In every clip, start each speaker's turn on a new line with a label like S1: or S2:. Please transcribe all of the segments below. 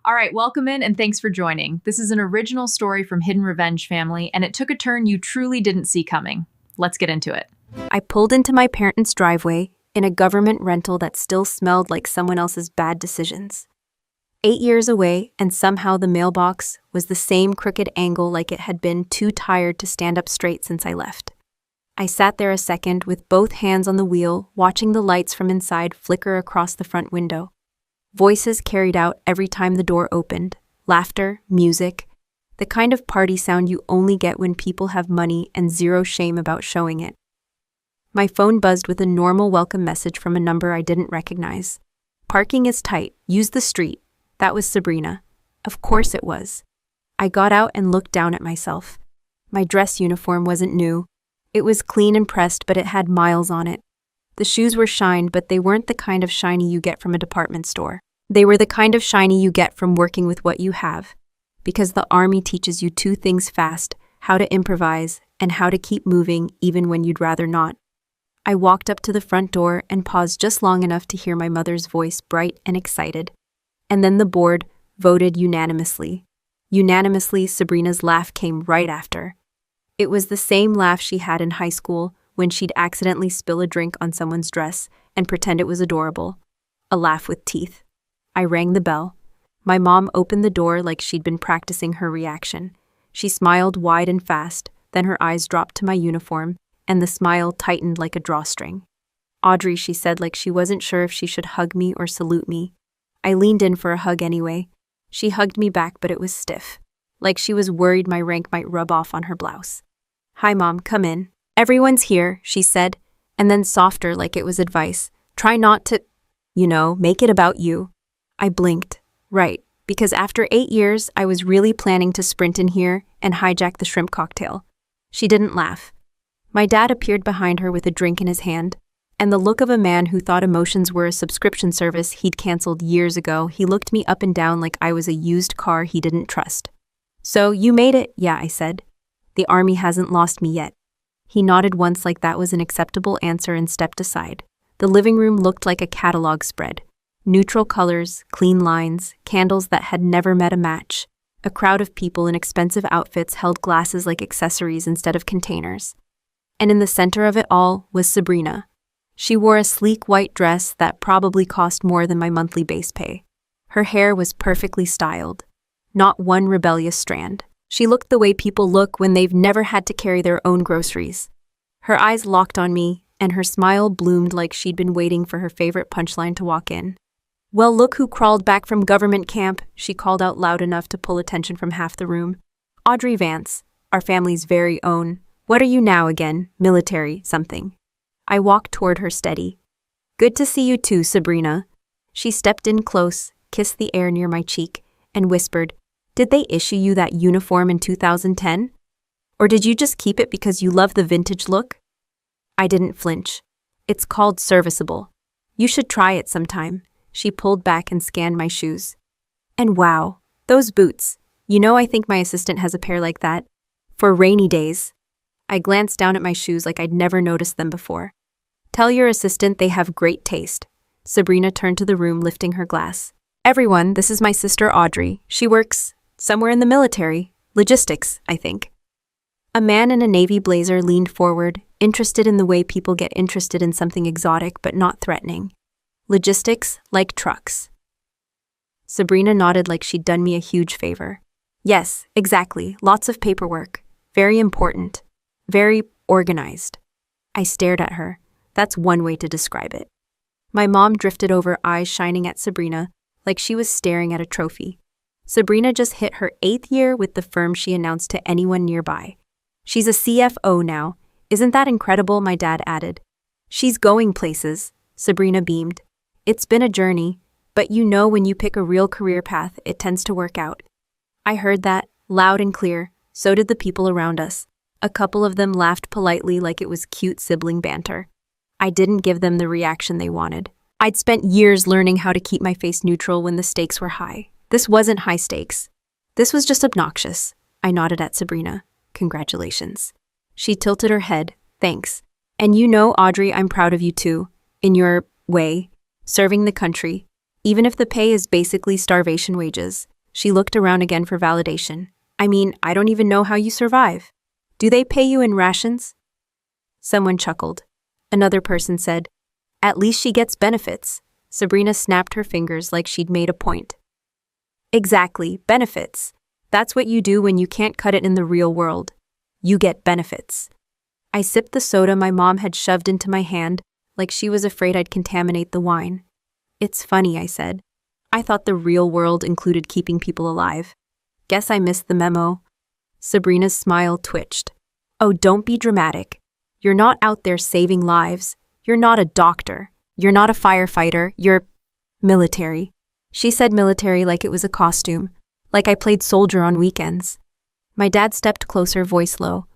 S1: All right, welcome in and thanks for joining. This is an original story from Hidden Revenge family, and it took a turn you truly didn't see coming. Let's get into it.
S2: I pulled into my parents' driveway in a government rental that still smelled like someone else's bad decisions. 8 years away, and somehow the mailbox was the same crooked angle like it had been too tired to stand up straight since I left. I sat there a second with both hands on the wheel, watching the lights from inside flicker across the front window. Voices carried out every time the door opened, laughter, music, the kind of party sound you only get when people have money and zero shame about showing it. My phone buzzed with a normal welcome message from a number I didn't recognize. "Parking is tight. Use the street." That was Sabrina. Of course it was. I got out and looked down at myself. My dress uniform wasn't new. It was clean and pressed, but it had miles on it. The shoes were shined, but they weren't the kind of shiny you get from a department store. They were the kind of shiny you get from working with what you have. Because the army teaches you two things fast: how to improvise and how to keep moving even when you'd rather not. I walked up to the front door and paused just long enough to hear my mother's voice, bright and excited. And then the board voted unanimously. Unanimously, Sabrina's laugh came right after. It was the same laugh she had in high school when she'd accidentally spill a drink on someone's dress and pretend it was adorable. A laugh with teeth. I rang the bell. My mom opened the door like she'd been practicing her reaction. She smiled wide and fast, then her eyes dropped to my uniform, and the smile tightened like a drawstring. "Audrey," she said, like she wasn't sure if she should hug me or salute me. I leaned in for a hug anyway. She hugged me back, but it was stiff, like she was worried my rank might rub off on her blouse. "Hi, Mom, come in." "Everyone's here," she said, and then softer, like it was advice. "Try not to, make it about you." I blinked. Right, because after 8 years, I was really planning to sprint in here and hijack the shrimp cocktail. She didn't laugh. My dad appeared behind her with a drink in his hand, and the look of a man who thought emotions were a subscription service he'd canceled years ago. He looked me up and down like I was a used car he didn't trust. "So, you made it?" "Yeah," I said. "The army hasn't lost me yet." He nodded once like that was an acceptable answer and stepped aside. The living room looked like a catalog spread. Neutral colors, clean lines, candles that had never met a match. A crowd of people in expensive outfits held glasses like accessories instead of containers. And in the center of it all was Sabrina. She wore a sleek white dress that probably cost more than my monthly base pay. Her hair was perfectly styled. Not one rebellious strand. She looked the way people look when they've never had to carry their own groceries. Her eyes locked on me, and her smile bloomed like she'd been waiting for her favorite punchline to walk in. "Well, look who crawled back from government camp," she called out loud enough to pull attention from half the room. "Audrey Vance, our family's very own. What are you now again? Military, something." I walked toward her steady. "Good to see you too, Sabrina." She stepped in close, kissed the air near my cheek, and whispered, "Did they issue you that uniform in 2010? Or did you just keep it because you love the vintage look?" I didn't flinch. "It's called serviceable. You should try it sometime." She pulled back and scanned my shoes. "And wow, those boots. I think my assistant has a pair like that. For rainy days." I glanced down at my shoes like I'd never noticed them before. "Tell your assistant they have great taste." Sabrina turned to the room, lifting her glass. "Everyone, this is my sister Audrey. She works somewhere in the military. Logistics, I think." A man in a navy blazer leaned forward, interested in the way people get interested in something exotic but not threatening. "Logistics, like trucks." Sabrina nodded like she'd done me a huge favor. "Yes, exactly. Lots of paperwork. Very important. Very organized." I stared at her. That's one way to describe it. My mom drifted over, eyes shining at Sabrina, like she was staring at a trophy. Sabrina just hit her 8th year with the firm she announced to anyone nearby. "She's a CFO now. Isn't that incredible?" my dad added. "She's going places," Sabrina beamed. "It's been a journey, but when you pick a real career path, it tends to work out." I heard that, loud and clear. So did the people around us. A couple of them laughed politely like it was cute sibling banter. I didn't give them the reaction they wanted. I'd spent years learning how to keep my face neutral when the stakes were high. This wasn't high stakes. This was just obnoxious. I nodded at Sabrina. "Congratulations." She tilted her head. "Thanks. And Audrey, I'm proud of you too. In your way. Serving the country. Even if the pay is basically starvation wages. She looked around again for validation. I mean, I don't even know how you survive. Do they pay you in rations? Someone chuckled. Another person said, At least she gets benefits. Sabrina snapped her fingers like she'd made a point. Exactly, benefits. That's what you do when you can't cut it in the real world. You get benefits. I sipped the soda my mom had shoved into my hand, like she was afraid I'd contaminate the wine. It's funny, I said. I thought the real world included keeping people alive. Guess I missed the memo. Sabrina's smile twitched. Oh, don't be dramatic. You're not out there saving lives. You're not a doctor. You're not a firefighter. You're military. She said military like it was a costume, like I played soldier on weekends. My dad stepped closer, voice low.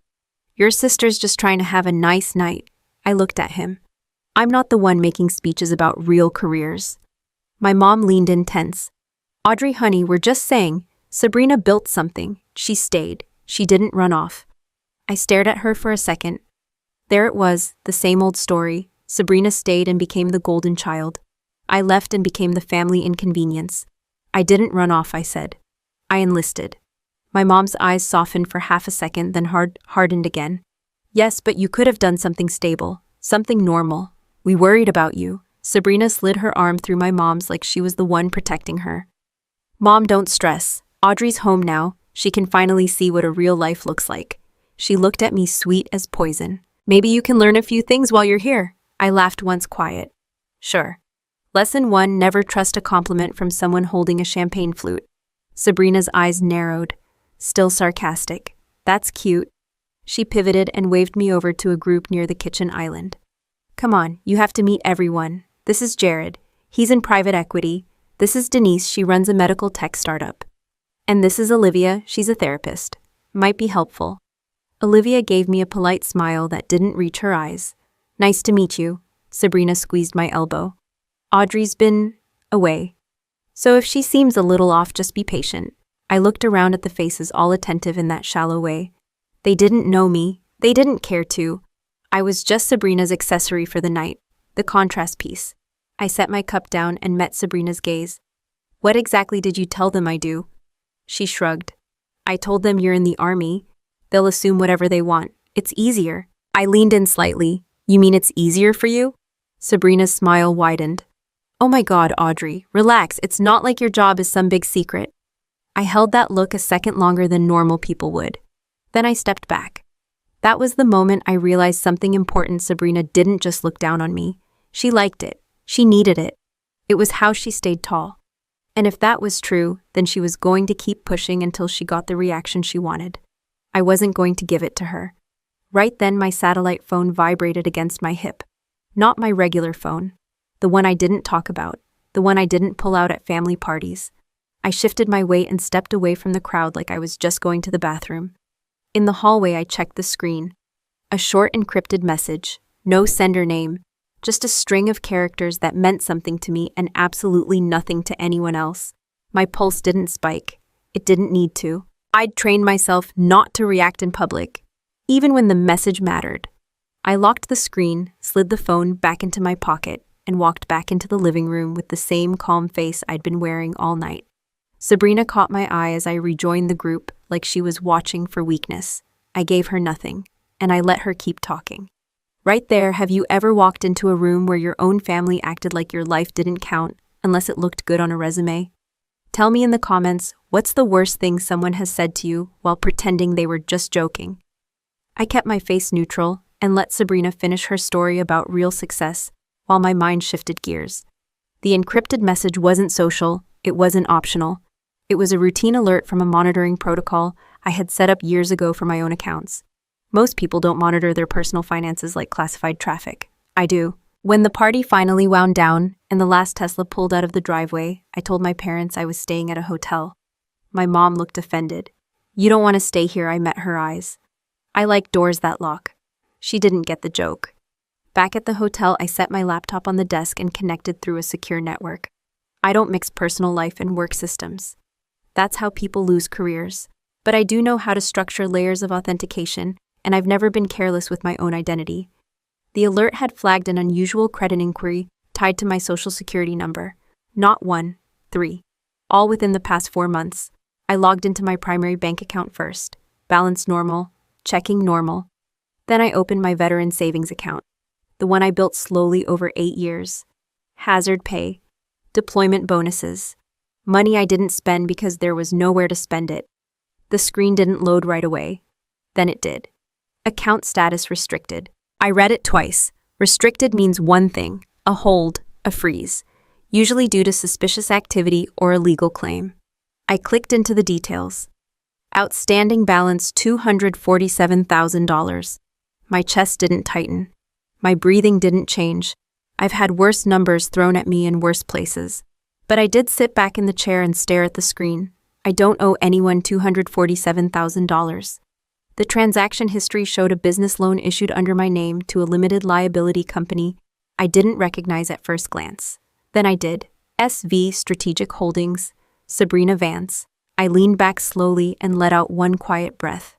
S2: Your sister's just trying to have a nice night. I looked at him. I'm not the one making speeches about real careers. My mom leaned in tense. Audrey, honey, we're just saying, Sabrina built something. She stayed. She didn't run off. I stared at her for a second. There it was, the same old story. Sabrina stayed and became the golden child. I left and became the family inconvenience. I didn't run off, I said. I enlisted. My mom's eyes softened for half a second, then hardened again. Yes, but you could have done something stable, something normal. We worried about you. Sabrina slid her arm through my mom's like she was the one protecting her. Mom, don't stress. Audrey's home now. She can finally see what a real life looks like. She looked at me sweet as poison. Maybe you can learn a few things while you're here. I laughed once quiet. Sure. Lesson 1, never trust a compliment from someone holding a champagne flute. Sabrina's eyes narrowed, still sarcastic. That's cute. She pivoted and waved me over to a group near the kitchen island. Come on, you have to meet everyone. This is Jared. He's in private equity. This is Denise. She runs a medical tech startup. And this is Olivia. She's a therapist. Might be helpful. Olivia gave me a polite smile that didn't reach her eyes. Nice to meet you. Sabrina squeezed my elbow. Audrey's been away. So if she seems a little off, just be patient. I looked around at the faces, all attentive in that shallow way. They didn't know me. They didn't care to. I was just Sabrina's accessory for the night, the contrast piece. I set my cup down and met Sabrina's gaze. What exactly did you tell them I do? She shrugged. I told them you're in the army. They'll assume whatever they want. It's easier. I leaned in slightly. You mean it's easier for you? Sabrina's smile widened. Oh my God, Audrey, relax. It's not like your job is some big secret. I held that look a second longer than normal people would. Then I stepped back. That was the moment I realized something important. Sabrina didn't just look down on me. She liked it. She needed it. It was how she stayed tall. And if that was true, then she was going to keep pushing until she got the reaction she wanted. I wasn't going to give it to her. Right then, my satellite phone vibrated against my hip. Not my regular phone. The one I didn't talk about. The one I didn't pull out at family parties. I shifted my weight and stepped away from the crowd like I was just going to the bathroom. In the hallway, I checked the screen. A short encrypted message. No sender name. Just a string of characters that meant something to me and absolutely nothing to anyone else. My pulse didn't spike. It didn't need to. I'd trained myself not to react in public, even when the message mattered. I locked the screen, slid the phone back into my pocket, and walked back into the living room with the same calm face I'd been wearing all night. Sabrina caught my eye as I rejoined the group like she was watching for weakness. I gave her nothing, and I let her keep talking. Right there, have you ever walked into a room where your own family acted like your life didn't count unless it looked good on a resume? Tell me in the comments, what's the worst thing someone has said to you while pretending they were just joking? I kept my face neutral and let Sabrina finish her story about real success while my mind shifted gears. The encrypted message wasn't social, it wasn't optional. It was a routine alert from a monitoring protocol I had set up years ago for my own accounts. Most people don't monitor their personal finances like classified traffic. I do. When the party finally wound down and the last Tesla pulled out of the driveway, I told my parents I was staying at a hotel. My mom looked offended. You don't want to stay here, I met her eyes. I like doors that lock. She didn't get the joke. Back at the hotel, I set my laptop on the desk and connected through a secure network. I don't mix personal life and work systems. That's how people lose careers. But I do know how to structure layers of authentication, and I've never been careless with my own identity. The alert had flagged an unusual credit inquiry tied to my social security number. Not 1, 3. All within the past 4 months. I logged into my primary bank account first. Balance normal, checking normal. Then I opened my veteran savings account, the one I built slowly over 8 years. Hazard pay, deployment bonuses, money I didn't spend because there was nowhere to spend it. The screen didn't load right away. Then it did. Account status restricted. I read it twice. Restricted means one thing, a hold, a freeze, usually due to suspicious activity or a legal claim. I clicked into the details. Outstanding balance $247,000. My chest didn't tighten. My breathing didn't change. I've had worse numbers thrown at me in worse places. But I did sit back in the chair and stare at the screen. I don't owe anyone $247,000. The transaction history showed a business loan issued under my name to a limited liability company I didn't recognize at first glance. Then I did. SV Strategic Holdings, Sabrina Vance. I leaned back slowly and let out one quiet breath.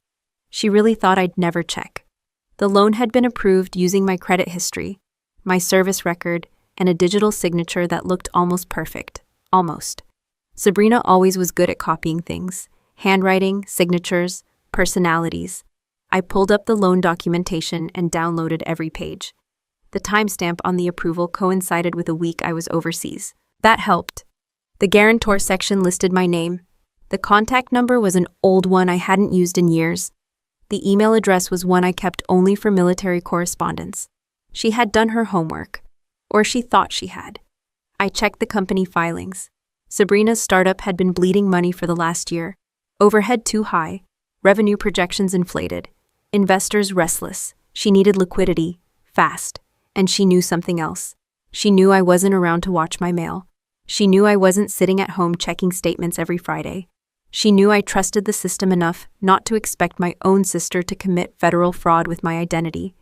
S2: She really thought I'd never check. The loan had been approved using my credit history, my service record, and a digital signature that looked almost perfect. Almost. Sabrina always was good at copying things. Handwriting, signatures, personalities. I pulled up the loan documentation and downloaded every page. The timestamp on the approval coincided with a week I was overseas. That helped. The guarantor section listed my name. The contact number was an old one I hadn't used in years. The email address was one I kept only for military correspondence. She had done her homework. Or she thought she had. I checked the company filings. Sabrina's startup had been bleeding money for the last year. Overhead too high. Revenue projections inflated. Investors restless. She needed liquidity. Fast. And she knew something else. She knew I wasn't around to watch my mail. She knew I wasn't sitting at home checking statements every Friday. She knew I trusted the system enough not to expect my own sister to commit federal fraud with my identity.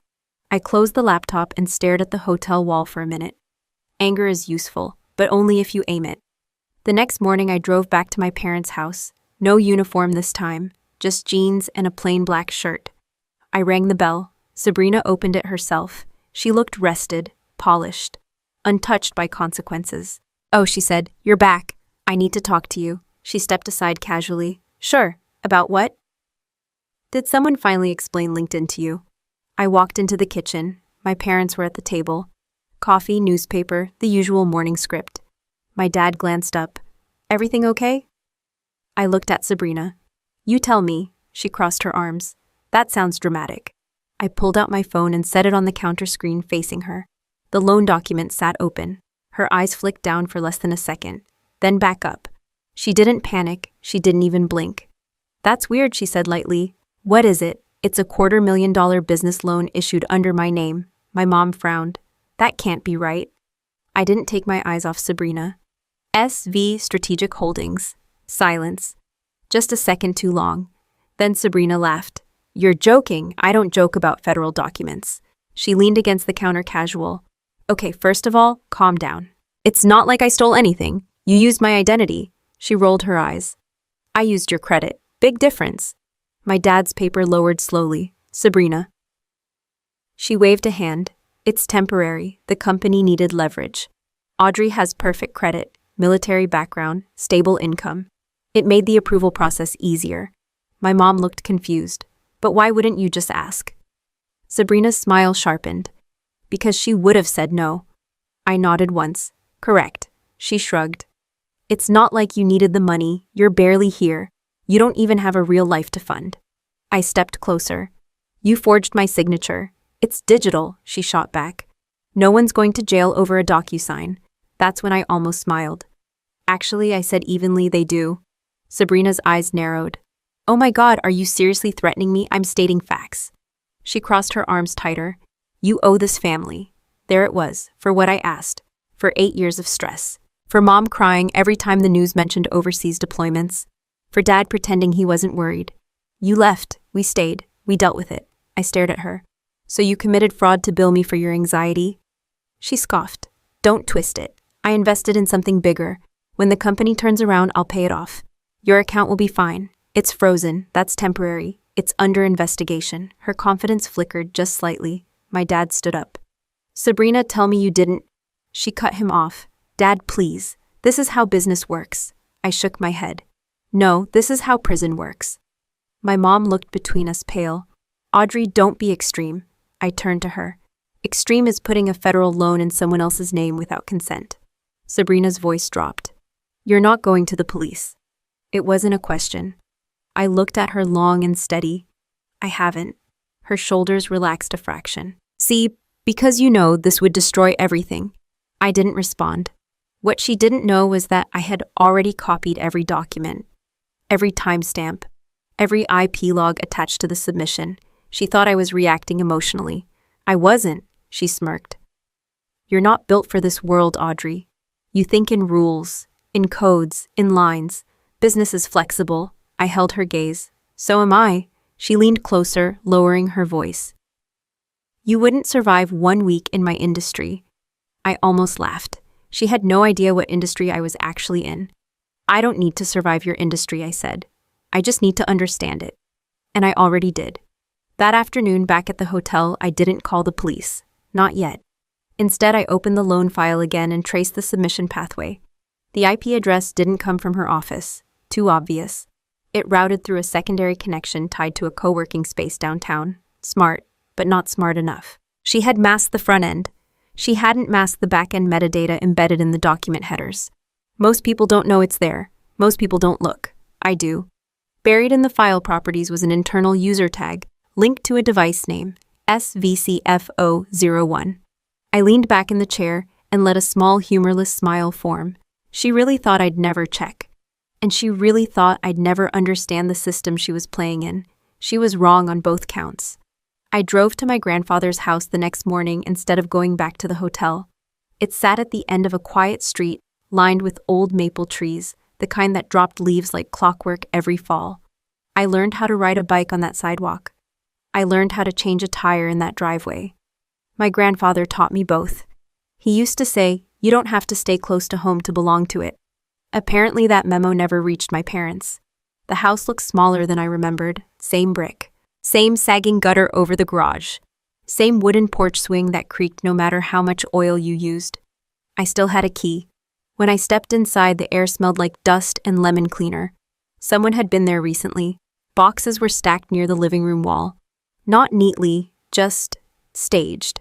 S2: I closed the laptop and stared at the hotel wall for a minute. Anger is useful, but only if you aim it. The next morning I drove back to my parents' house. No uniform this time, just jeans and a plain black shirt. I rang the bell. Sabrina opened it herself. She looked rested, polished, untouched by consequences. "Oh," she said, "you're back. I need to talk to you." She stepped aside casually. "Sure. About what?" "Did someone finally explain LinkedIn to you?" I walked into the kitchen. My parents were at the table. Coffee, newspaper, the usual morning script. My dad glanced up. "Everything okay?" I looked at Sabrina. "You tell me." She crossed her arms. "That sounds dramatic." I pulled out my phone and set it on the counter screen facing her. The loan document sat open. Her eyes flicked down for less than a second, then back up. She didn't panic. She didn't even blink. "That's weird," she said lightly. "What is it?" "It's a $250,000 business loan issued under my name." My mom frowned. "That can't be right." I didn't take my eyes off Sabrina. SV Strategic Holdings. Silence. Just a second too long. Then Sabrina laughed. "You're joking. I don't joke about federal documents." She leaned against the counter casual. "Okay, first of all, calm down. It's not like I stole anything. You used my identity." She rolled her eyes. "I used your credit. Big difference." My dad's paper lowered slowly. "Sabrina." She waved a hand. "It's temporary. The company needed leverage. Audrey has perfect credit, military background, stable income. It made the approval process easier." My mom looked confused. "But why wouldn't you just ask?" Sabrina's smile sharpened. "Because she would have said no." I nodded once. "Correct." She shrugged. "It's not like you needed the money. You're barely here. You don't even have a real life to fund." I stepped closer. "You forged my signature. It's digital," she shot back. "No one's going to jail over a DocuSign." That's when I almost smiled. "Actually," I said evenly, "they do." Sabrina's eyes narrowed. "Oh my God, are you seriously threatening me? I'm stating facts." She crossed her arms tighter. "You owe this family." There it was, for what I asked. For 8 years of stress. For mom crying every time the news mentioned overseas deployments. For dad pretending he wasn't worried. "You left. We stayed. We dealt with it." I stared at her. "So you committed fraud to bill me for your anxiety?" She scoffed. "Don't twist it. I invested in something bigger. When the company turns around, I'll pay it off. Your account will be fine. It's frozen. That's temporary. It's under investigation." Her confidence flickered just slightly. My dad stood up. "Sabrina, tell me you didn't." She cut him off. "Dad, please. This is how business works." I shook my head. No, this is how prison works. My mom looked between us pale. Audrey, don't be extreme. I turned to her. Extreme is putting a federal loan in someone else's name without consent. Sabrina's voice dropped. You're not going to the police. It wasn't a question. I looked at her long and steady. I haven't. Her shoulders relaxed a fraction. See, because you know this would destroy everything. I didn't respond. What she didn't know was that I had already copied every document, every timestamp, every IP log attached to the submission. She thought I was reacting emotionally. I wasn't, she smirked. You're not built for this world, Audrey. You think in rules, in codes, in lines. Business is flexible. I held her gaze. So am I. She leaned closer, lowering her voice. You wouldn't survive 1 week in my industry. I almost laughed. She had no idea what industry I was actually in. I don't need to survive your industry, I said. I just need to understand it. And I already did. That afternoon back at the hotel, I didn't call the police. Not yet. Instead, I opened the loan file again and traced the submission pathway. The IP address didn't come from her office. Too obvious. It routed through a secondary connection tied to a co-working space downtown. Smart, but not smart enough. She had masked the front end. She hadn't masked the back-end metadata embedded in the document headers. Most people don't know it's there. Most people don't look. I do. Buried in the file properties was an internal user tag, linked to a device name, SVCFO01. I leaned back in the chair and let a small humorless smile form. She really thought I'd never check. And she really thought I'd never understand the system she was playing in. She was wrong on both counts. I drove to my grandfather's house the next morning instead of going back to the hotel. It sat at the end of a quiet street, lined with old maple trees, the kind that dropped leaves like clockwork every fall. I learned how to ride a bike on that sidewalk. I learned how to change a tire in that driveway. My grandfather taught me both. He used to say, you don't have to stay close to home to belong to it. Apparently that memo never reached my parents. The house looked smaller than I remembered, same brick. Same sagging gutter over the garage. Same wooden porch swing that creaked no matter how much oil you used. I still had a key. When I stepped inside, the air smelled like dust and lemon cleaner. Someone had been there recently. Boxes were stacked near the living room wall. Not neatly, just staged.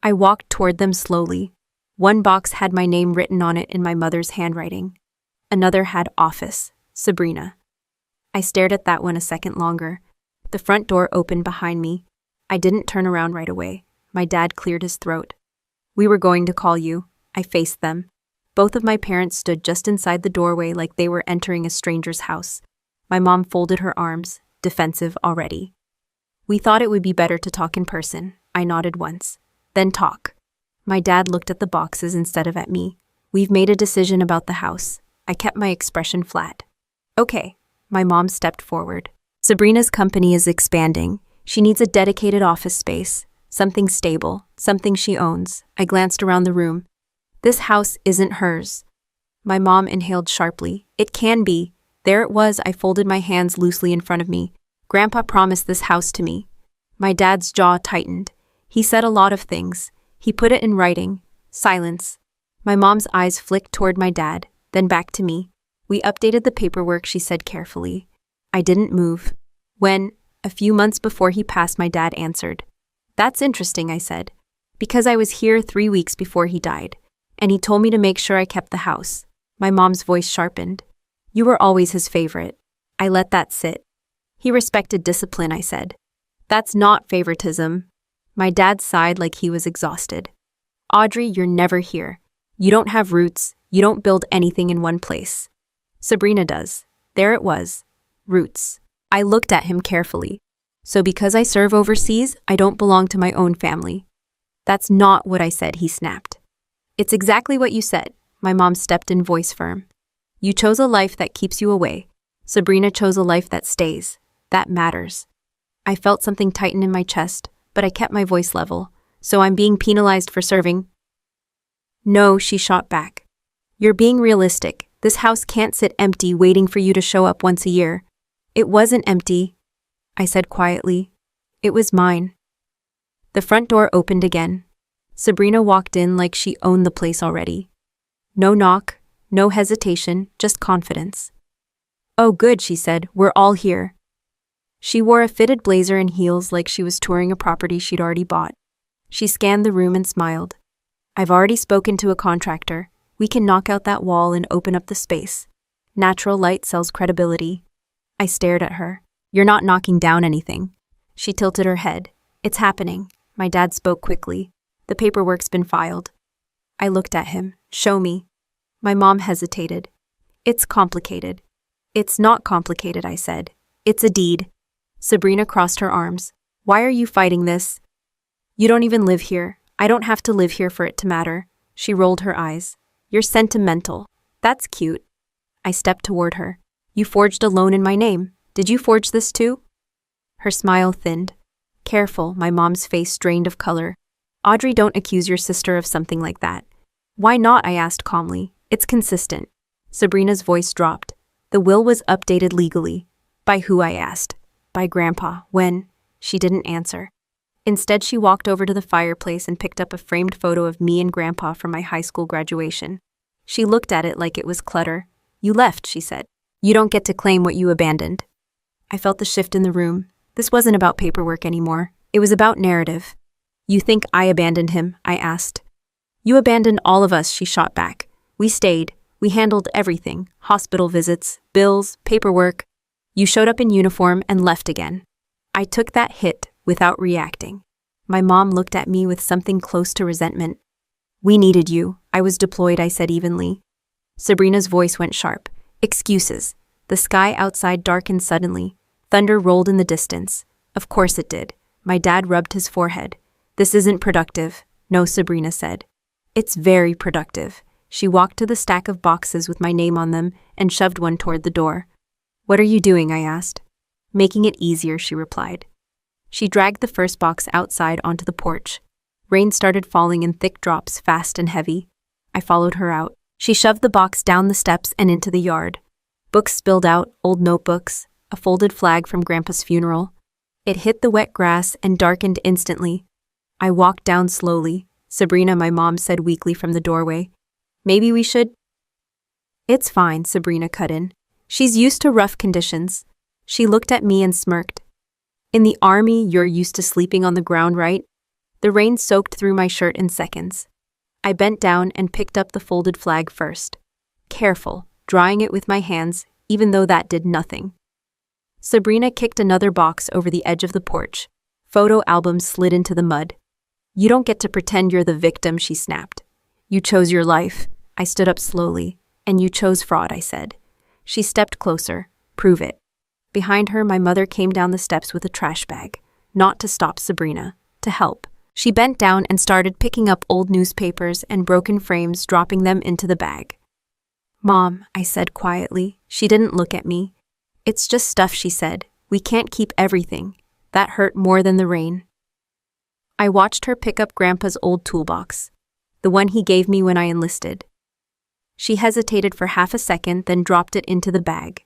S2: I walked toward them slowly. One box had my name written on it in my mother's handwriting. Another had office, Sabrina. I stared at that one a second longer. The front door opened behind me. I didn't turn around right away. My dad cleared his throat. We were going to call you. I faced them. Both of my parents stood just inside the doorway like they were entering a stranger's house. My mom folded her arms, defensive already. We thought it would be better to talk in person. I nodded once. Then talk. My dad looked at the boxes instead of at me. We've made a decision about the house. I kept my expression flat. Okay. My mom stepped forward. Sabrina's company is expanding. She needs a dedicated office space, something stable, something she owns. I glanced around the room. This house isn't hers. My mom inhaled sharply. It can be. There it was. I folded my hands loosely in front of me. Grandpa promised this house to me. My dad's jaw tightened. He said a lot of things. He put it in writing. Silence. My mom's eyes flicked toward my dad, then back to me. We updated the paperwork, she said carefully. I didn't move. When, a few months before he passed, my dad answered. That's interesting, I said. Because I was here 3 weeks before he died, and he told me to make sure I kept the house. My mom's voice sharpened. You were always his favorite. I let that sit. He respected discipline, I said. That's not favoritism. My dad sighed like he was exhausted. Audrey, you're never here. You don't have roots. You don't build anything in one place. Sabrina does. There it was. Roots. I looked at him carefully. So because I serve overseas, I don't belong to my own family. That's not what I said, he snapped. It's exactly what you said. My mom stepped in, voice firm. You chose a life that keeps you away. Sabrina chose a life that stays. That matters. I felt something tighten in my chest, but I kept my voice level. So I'm being penalized for serving? No, she shot back. You're being realistic. This house can't sit empty waiting for you to show up once a year. It wasn't empty, I said quietly. It was mine. The front door opened again. Sabrina walked in like she owned the place already. No knock, no hesitation, just confidence. Oh, good, she said. We're all here. She wore a fitted blazer and heels like she was touring a property she'd already bought. She scanned the room and smiled. I've already spoken to a contractor. We can knock out that wall and open up the space. Natural light sells credibility. I stared at her. You're not knocking down anything. She tilted her head. It's happening. My dad spoke quickly. The paperwork's been filed. I looked at him. Show me. My mom hesitated. It's complicated. It's not complicated, I said. It's a deed. Sabrina crossed her arms. Why are you fighting this? You don't even live here. I don't have to live here for it to matter. She rolled her eyes. You're sentimental. That's cute. I stepped toward her. You forged a loan in my name. Did you forge this too? Her smile thinned. Careful, my mom's face drained of color. Audrey, don't accuse your sister of something like that. Why not? I asked calmly. It's consistent. Sabrina's voice dropped. The will was updated legally. By who? I asked. By Grandpa. When? She didn't answer. Instead, she walked over to the fireplace and picked up a framed photo of me and Grandpa from my high school graduation. She looked at it like it was clutter. You left, she said. You don't get to claim what you abandoned. I felt the shift in the room. This wasn't about paperwork anymore. It was about narrative. You think I abandoned him? I asked. You abandoned all of us, she shot back. We stayed. We handled everything. Hospital visits, bills, paperwork. You showed up in uniform and left again. I took that hit without reacting. My mom looked at me with something close to resentment. We needed you. I was deployed, I said evenly. Sabrina's voice went sharp. Excuses. The sky outside darkened suddenly. Thunder rolled in the distance. Of course it did. My dad rubbed his forehead. This isn't productive. No, Sabrina said. It's very productive. She walked to the stack of boxes with my name on them and shoved one toward the door. What are you doing? I asked. Making it easier, she replied. She dragged the first box outside onto the porch. Rain started falling in thick drops, fast and heavy. I followed her out. She shoved the box down the steps and into the yard. Books spilled out, old notebooks, a folded flag from Grandpa's funeral. It hit the wet grass and darkened instantly. I walked down slowly. Sabrina, my mom said weakly from the doorway. Maybe we should? It's fine, Sabrina cut in. She's used to rough conditions. She looked at me and smirked. In the army, you're used to sleeping on the ground, right? The rain soaked through my shirt in seconds. I bent down and picked up the folded flag first. Careful, drying it with my hands, even though that did nothing. Sabrina kicked another box over the edge of the porch. Photo albums slid into the mud. You don't get to pretend you're the victim, she snapped. You chose your life. I stood up slowly. And you chose fraud, I said. She stepped closer. Prove it. Behind her, my mother came down the steps with a trash bag. Not to stop Sabrina. To help. She bent down and started picking up old newspapers and broken frames, dropping them into the bag. Mom, I said quietly. She didn't look at me. It's just stuff, she said. We can't keep everything. That hurt more than the rain. I watched her pick up Grandpa's old toolbox, the one he gave me when I enlisted. She hesitated for half a second, then dropped it into the bag.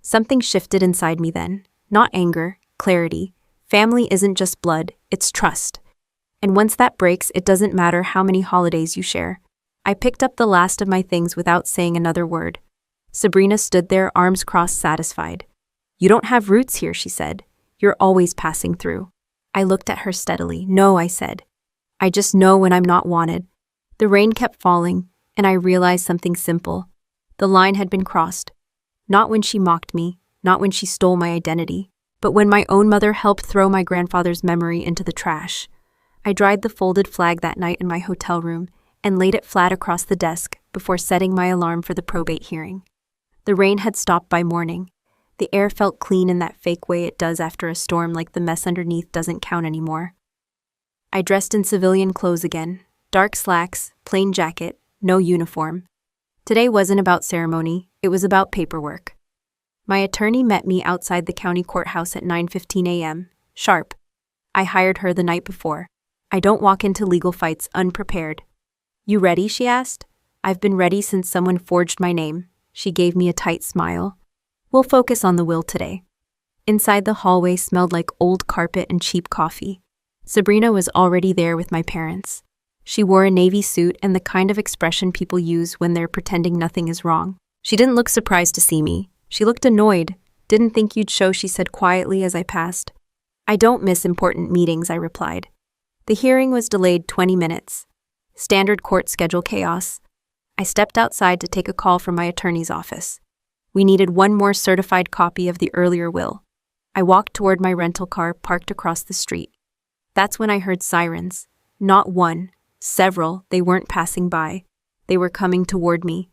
S2: Something shifted inside me then. Not anger, clarity. Family isn't just blood, it's trust. And once that breaks, it doesn't matter how many holidays you share. I picked up the last of my things without saying another word. Sabrina stood there, arms crossed, satisfied. You don't have roots here, she said. You're always passing through. I looked at her steadily. No, I said. I just know when I'm not wanted. The rain kept falling, and I realized something simple. The line had been crossed. Not when she mocked me, not when she stole my identity, but when my own mother helped throw my grandfather's memory into the trash. I dried the folded flag that night in my hotel room and laid it flat across the desk before setting my alarm for the probate hearing. The rain had stopped by morning. The air felt clean in that fake way it does after a storm, like the mess underneath doesn't count anymore. I dressed in civilian clothes again. Dark slacks, plain jacket, no uniform. Today wasn't about ceremony, it was about paperwork. My attorney met me outside the county courthouse at 9:15 a.m. Sharp. I hired her the night before. I don't walk into legal fights unprepared. You ready? She asked. I've been ready since someone forged my name. She gave me a tight smile. We'll focus on the will today. Inside, the hallway smelled like old carpet and cheap coffee. Sabrina was already there with my parents. She wore a navy suit and the kind of expression people use when they're pretending nothing is wrong. She didn't look surprised to see me. She looked annoyed. Didn't think you'd show, she said quietly as I passed. I don't miss important meetings, I replied. The hearing was delayed 20 minutes. Standard court schedule chaos. I stepped outside to take a call from my attorney's office. We needed one more certified copy of the earlier will. I walked toward my rental car parked across the street. That's when I heard sirens. Not one, several. They weren't passing by. They were coming toward me.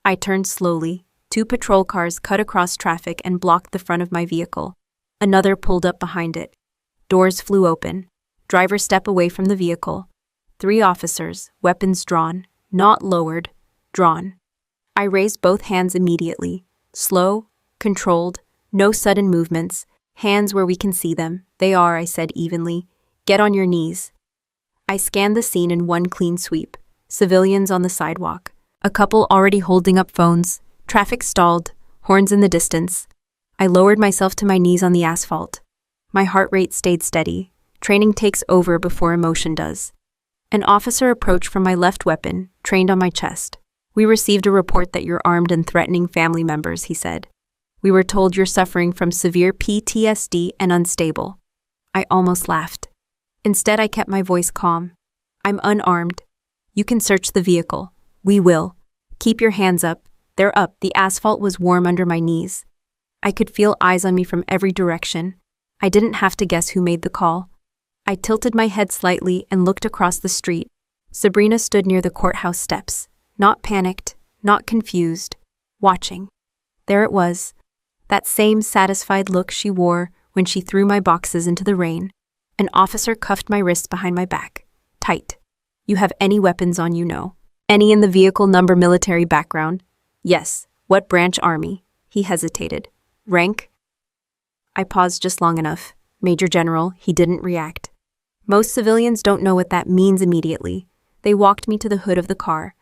S2: I turned slowly. 2 patrol cars cut across traffic and blocked the front of my vehicle. Another pulled up behind it. Doors flew open. Driver stepped away from the vehicle. 3 officers, weapons drawn, not lowered, drawn. I raised both hands immediately. Slow, controlled, no sudden movements. Hands where we can see them. They are, I said evenly. Get on your knees. I scanned the scene in one clean sweep. Civilians on the sidewalk. A couple already holding up phones. Traffic stalled. Horns in the distance. I lowered myself to my knees on the asphalt. My heart rate stayed steady. Training takes over before emotion does. An officer approached from my left weapon, trained on my chest. We received a report that you're armed and threatening family members, he said. We were told you're suffering from severe PTSD and unstable. I almost laughed. Instead, I kept my voice calm. I'm unarmed. You can search the vehicle. We will. Keep your hands up. They're up. The asphalt was warm under my knees. I could feel eyes on me from every direction. I didn't have to guess who made the call. I tilted my head slightly and looked across the street. Sabrina stood near the courthouse steps, not panicked, not confused, watching. There it was, that same satisfied look she wore when she threw my boxes into the rain. An officer cuffed my wrists behind my back, tight. You have any weapons on you, no? Any in the vehicle number military background? Yes. What branch army? He hesitated. Rank? I paused just long enough. Major General, he didn't react. Most civilians don't know what that means immediately. They walked me to the hood of the car.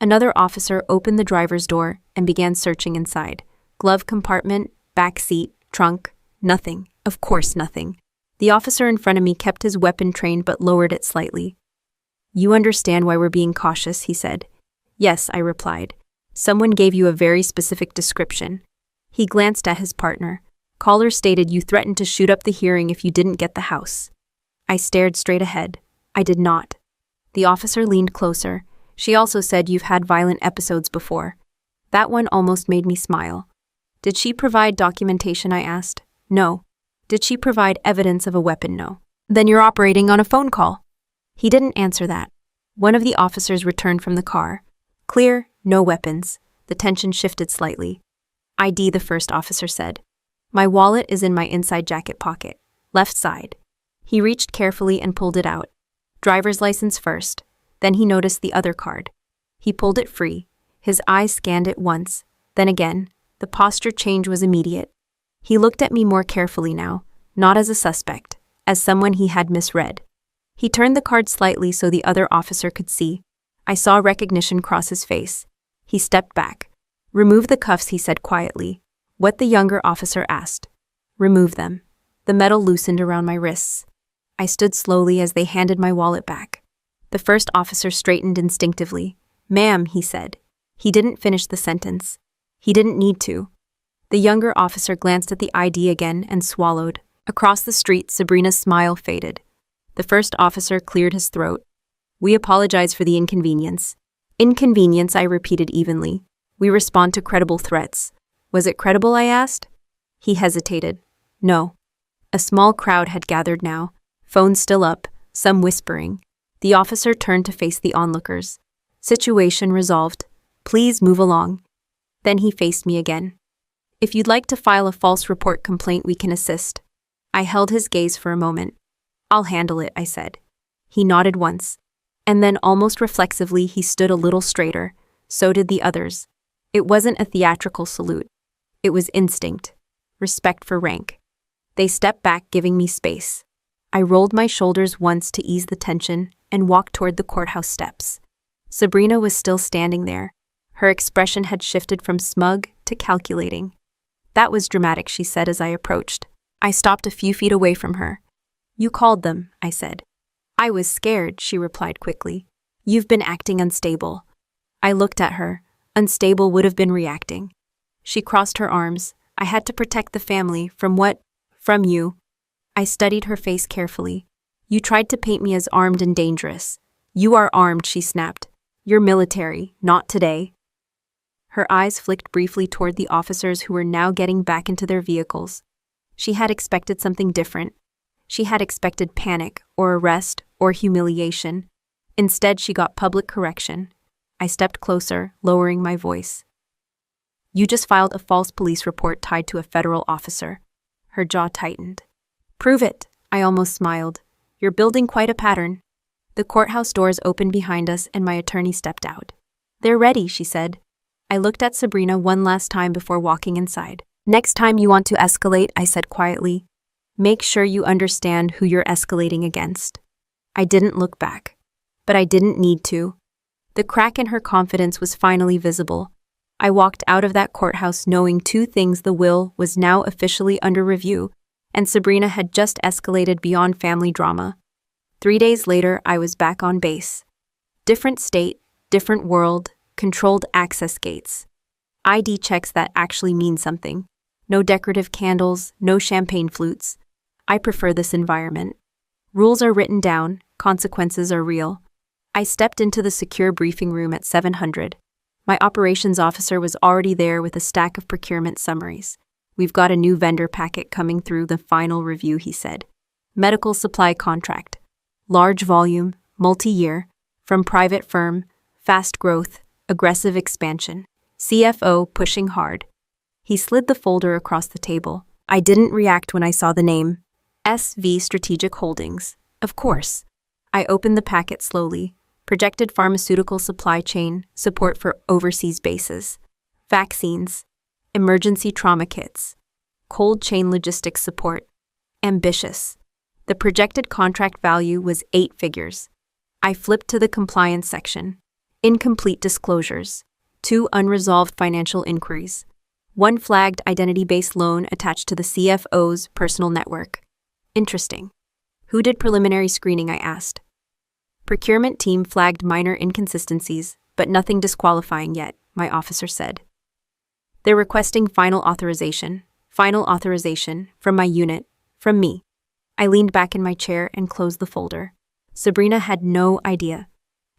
S2: Another officer opened the driver's door and began searching inside. Glove compartment, back seat, trunk, nothing. Of course nothing. The officer in front of me kept his weapon trained but lowered it slightly. You understand why we're being cautious, he said. Yes, I replied. Someone gave you a very specific description. He glanced at his partner. Caller stated you threatened to shoot up the hearing if you didn't get the house. I stared straight ahead. I did not. The officer leaned closer. She also said you've had violent episodes before. That one almost made me smile. Did she provide documentation, I asked. No. Did she provide evidence of a weapon? No. Then you're operating on a phone call. He didn't answer that. One of the officers returned from the car. Clear, no weapons. The tension shifted slightly. ID, the first officer said. My wallet is in my inside jacket pocket, left side. He reached carefully and pulled it out. Driver's license first. Then he noticed the other card. He pulled it free. His eyes scanned it once, then again. The posture change was immediate. He looked at me more carefully now, not as a suspect, as someone he had misread. He turned the card slightly so the other officer could see. I saw recognition cross his face. He stepped back. Remove the cuffs, he said quietly. What the younger officer asked. Remove them. The metal loosened around my wrists. I stood slowly as they handed my wallet back. The first officer straightened instinctively. Ma'am, he said. He didn't finish the sentence. He didn't need to. The younger officer glanced at the ID again and swallowed. Across the street, Sabrina's smile faded. The first officer cleared his throat. We apologize for the inconvenience. Inconvenience, I repeated evenly. We respond to credible threats. Was it credible, I asked? He hesitated. No. A small crowd had gathered now, phones still up, some whispering. The officer turned to face the onlookers. Situation resolved. Please move along. Then he faced me again. If you'd like to file a false report complaint, we can assist. I held his gaze for a moment. I'll handle it, I said. He nodded once. And then almost reflexively, he stood a little straighter. So did the others. It wasn't a theatrical salute. It was instinct. Respect for rank. They stepped back, giving me space. I rolled my shoulders once to ease the tension and walked toward the courthouse steps. Sabrina was still standing there. Her expression had shifted from smug to calculating. That was dramatic, she said as I approached. I stopped a few feet away from her. You called them, I said. I was scared, she replied quickly. You've been acting unstable. I looked at her. Unstable would have been reacting. She crossed her arms. I had to protect the family from what? From you. I studied her face carefully. You tried to paint me as armed and dangerous. You are armed, she snapped. You're military, not today. Her eyes flicked briefly toward the officers who were now getting back into their vehicles. She had expected something different. She had expected panic, or arrest, or humiliation. Instead, she got public correction. I stepped closer, lowering my voice. You just filed a false police report tied to a federal officer. Her jaw tightened. Prove it, I almost smiled. You're building quite a pattern. The courthouse doors opened behind us and my attorney stepped out. They're ready, she said. I looked at Sabrina one last time before walking inside. Next time you want to escalate, I said quietly, make sure you understand who you're escalating against. I didn't look back. But I didn't need to. The crack in her confidence was finally visible. I walked out of that courthouse knowing two things: the will was now officially under review, and Sabrina had just escalated beyond family drama. 3 days later, I was back on base. Different state, different world, controlled access gates. ID checks that actually mean something. No decorative candles, no champagne flutes. I prefer this environment. Rules are written down, consequences are real. I stepped into the secure briefing room at 700. My operations officer was already there with a stack of procurement summaries. We've got a new vendor packet coming through the final review, he said. Medical supply contract. Large volume, multi-year, from private firm, fast growth, aggressive expansion. CFO pushing hard. He slid the folder across the table. I didn't react when I saw the name. SV Strategic Holdings. Of course. I opened the packet slowly. Projected pharmaceutical supply chain, support for overseas bases. Vaccines. Emergency trauma kits. Cold chain logistics support. Ambitious. The projected contract value was 8 figures. I flipped to the compliance section. Incomplete disclosures. 2 unresolved financial inquiries. 1 flagged identity-based loan attached to the CFO's personal network. Interesting. Who did preliminary screening, I asked. Procurement team flagged minor inconsistencies, but nothing disqualifying yet, my officer said. They're requesting final authorization from my unit, from me. I leaned back in my chair and closed the folder. Sabrina had no idea.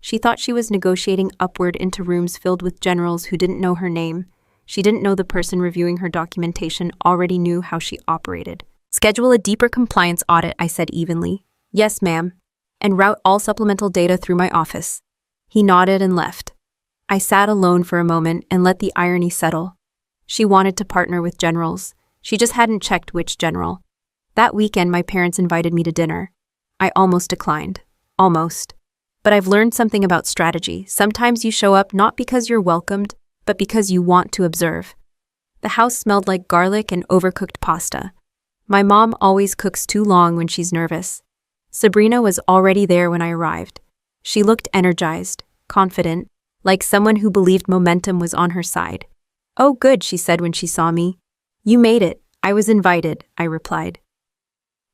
S2: She thought she was negotiating upward into rooms filled with generals who didn't know her name. She didn't know the person reviewing her documentation already knew how she operated. Schedule a deeper compliance audit, I said evenly. Yes, ma'am. And route all supplemental data through my office. He nodded and left. I sat alone for a moment and let the irony settle. She wanted to partner with generals. She just hadn't checked which general. That weekend, my parents invited me to dinner. I almost declined. Almost. But I've learned something about strategy. Sometimes you show up not because you're welcomed, but because you want to observe. The house smelled like garlic and overcooked pasta. My mom always cooks too long when she's nervous. Sabrina was already there when I arrived. She looked energized, confident, like someone who believed momentum was on her side. Oh, good, she said when she saw me. You made it. I was invited, I replied.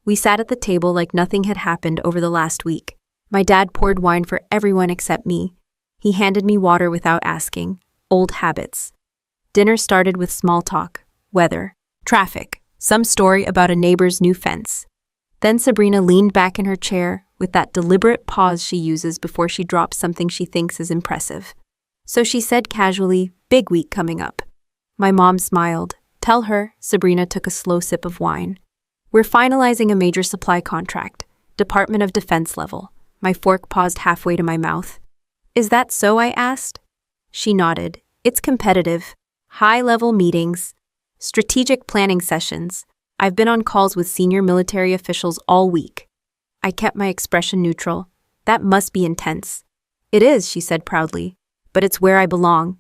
S2: We sat at the table like nothing had happened over the last week. My dad poured wine for everyone except me. He handed me water without asking. Old habits. Dinner started with small talk, weather, traffic, some story about a neighbor's new fence. Then Sabrina leaned back in her chair with that deliberate pause she uses before she drops something she thinks is impressive. So she said casually, big week coming up. My mom smiled. Tell her, Sabrina took a slow sip of wine. We're finalizing a major supply contract, Department of Defense level. My fork paused halfway to my mouth. Is that so, I asked? She nodded. It's competitive. High-level meetings. Strategic planning sessions. I've been on calls with senior military officials all week. I kept my expression neutral. That must be intense. It is, she said proudly. But it's where I belong.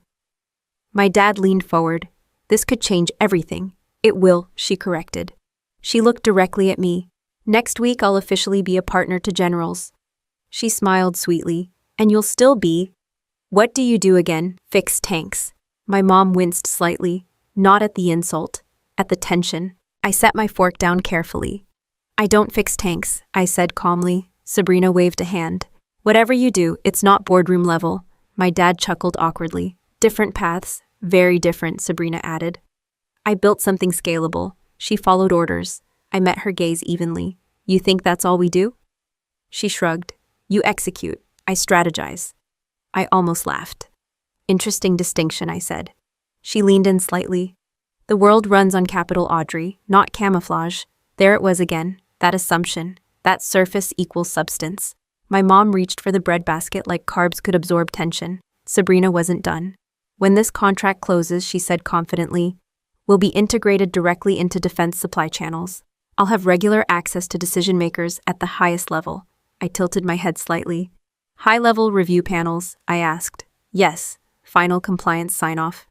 S2: My dad leaned forward. This could change everything. It will, she corrected. She looked directly at me. Next week I'll officially be a partner to generals. She smiled sweetly. And you'll still be? What do you do again? Fix tanks. My mom winced slightly, not at the insult, at the tension. I set my fork down carefully. I don't fix tanks, I said calmly. Sabrina waved a hand. Whatever you do, it's not boardroom level. My dad chuckled awkwardly. Different paths, Very different, Sabrina added. I built something scalable. She followed orders. I met her gaze evenly. You think that's all we do? She shrugged. You execute. I strategize. I almost laughed. Interesting distinction, I said. She leaned in slightly. The world runs on capital Audrey, not camouflage. There it was again, that assumption, that surface equals substance. My mom reached for the breadbasket like carbs could absorb tension. Sabrina wasn't done. When this contract closes, she said confidently, we'll be integrated directly into defense supply channels. I'll have regular access to decision makers at the highest level. I tilted my head slightly. High-level review panels, I asked. Yes. Final compliance sign-off.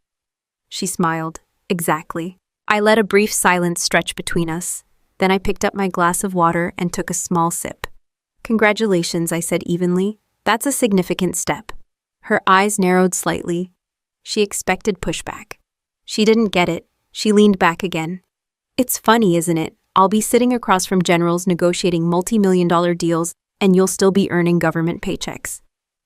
S2: She smiled. Exactly. I let a brief silence stretch between us. Then I picked up my glass of water and took a small sip. Congratulations, I said evenly. That's a significant step. Her eyes narrowed slightly. She expected pushback. She didn't get it. She leaned back again. It's funny, isn't it? I'll be sitting across from generals negotiating multi-million-dollar deals, and you'll still be earning government paychecks.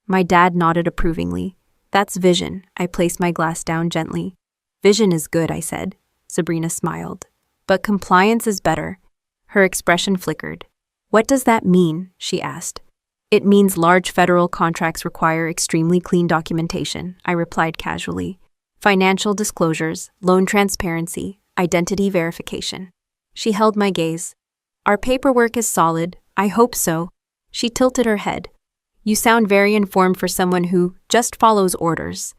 S2: My dad nodded approvingly. That's vision. I placed my glass down gently. Vision is good, I said. Sabrina smiled. But compliance is better. Her expression flickered. What does that mean? She asked. It means large federal contracts require extremely clean documentation, I replied casually. Financial disclosures, loan transparency, identity verification. She held my gaze. Our paperwork is solid. I hope so. She tilted her head. You sound very informed for someone who just follows orders.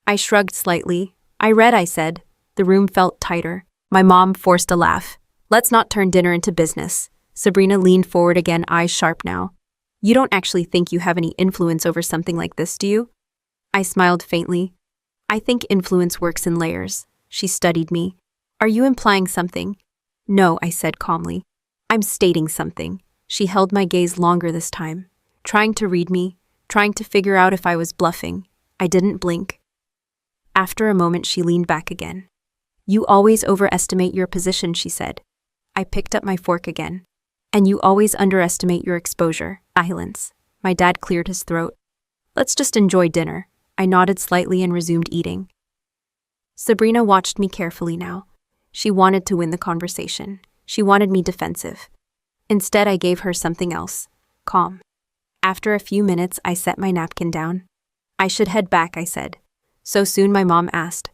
S2: I shrugged slightly. I read, I said. The room felt tighter. My mom forced a laugh. Let's not turn dinner into business. Sabrina leaned forward again, eyes sharp now. You don't actually think you have any influence over something like this, do you? I smiled faintly. I think influence works in layers. She studied me. Are you implying something? No, I said calmly. I'm stating something. She held my gaze longer this time, trying to read me, trying to figure out if I was bluffing. I didn't blink. After a moment, she leaned back again. You always overestimate your position, she said. I picked up my fork again. And you always underestimate your exposure. Silence. My dad cleared his throat. Let's just enjoy dinner. I nodded slightly and resumed eating. Sabrina watched me carefully now. She wanted to win the conversation. She wanted me defensive. Instead, I gave her something else. Calm. After a few minutes, I set my napkin down. I should head back, I said. So soon, my mom asked.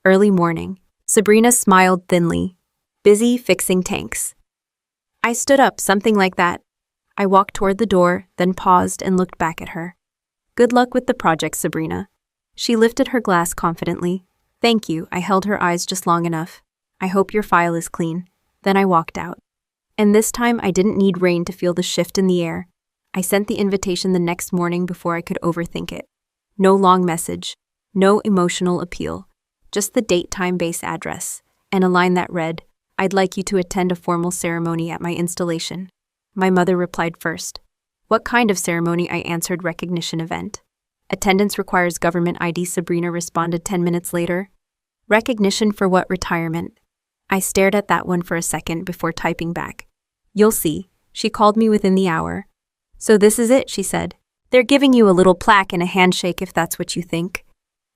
S2: Early morning. Sabrina smiled thinly. Busy fixing tanks. I stood up, something like that. I walked toward the door, then paused and looked back at her. Good luck with the project, Sabrina. She lifted her glass confidently. Thank you. I held her eyes just long enough. I hope your file is clean. Then I walked out. And this time I didn't need rain to feel the shift in the air. I sent the invitation the next morning before I could overthink it. No long message. No emotional appeal. Just the date, time, base address. And a line that read, I'd like you to attend a formal ceremony at my installation. My mother replied first. What kind of ceremony? I answered, recognition event. Attendance requires government ID, Sabrina responded 10 minutes later. Recognition for what? Retirement. I stared at that one for a second before typing back. You'll see. She called me within the hour. So this is it, she said. They're giving you a little plaque and a handshake if that's what you think.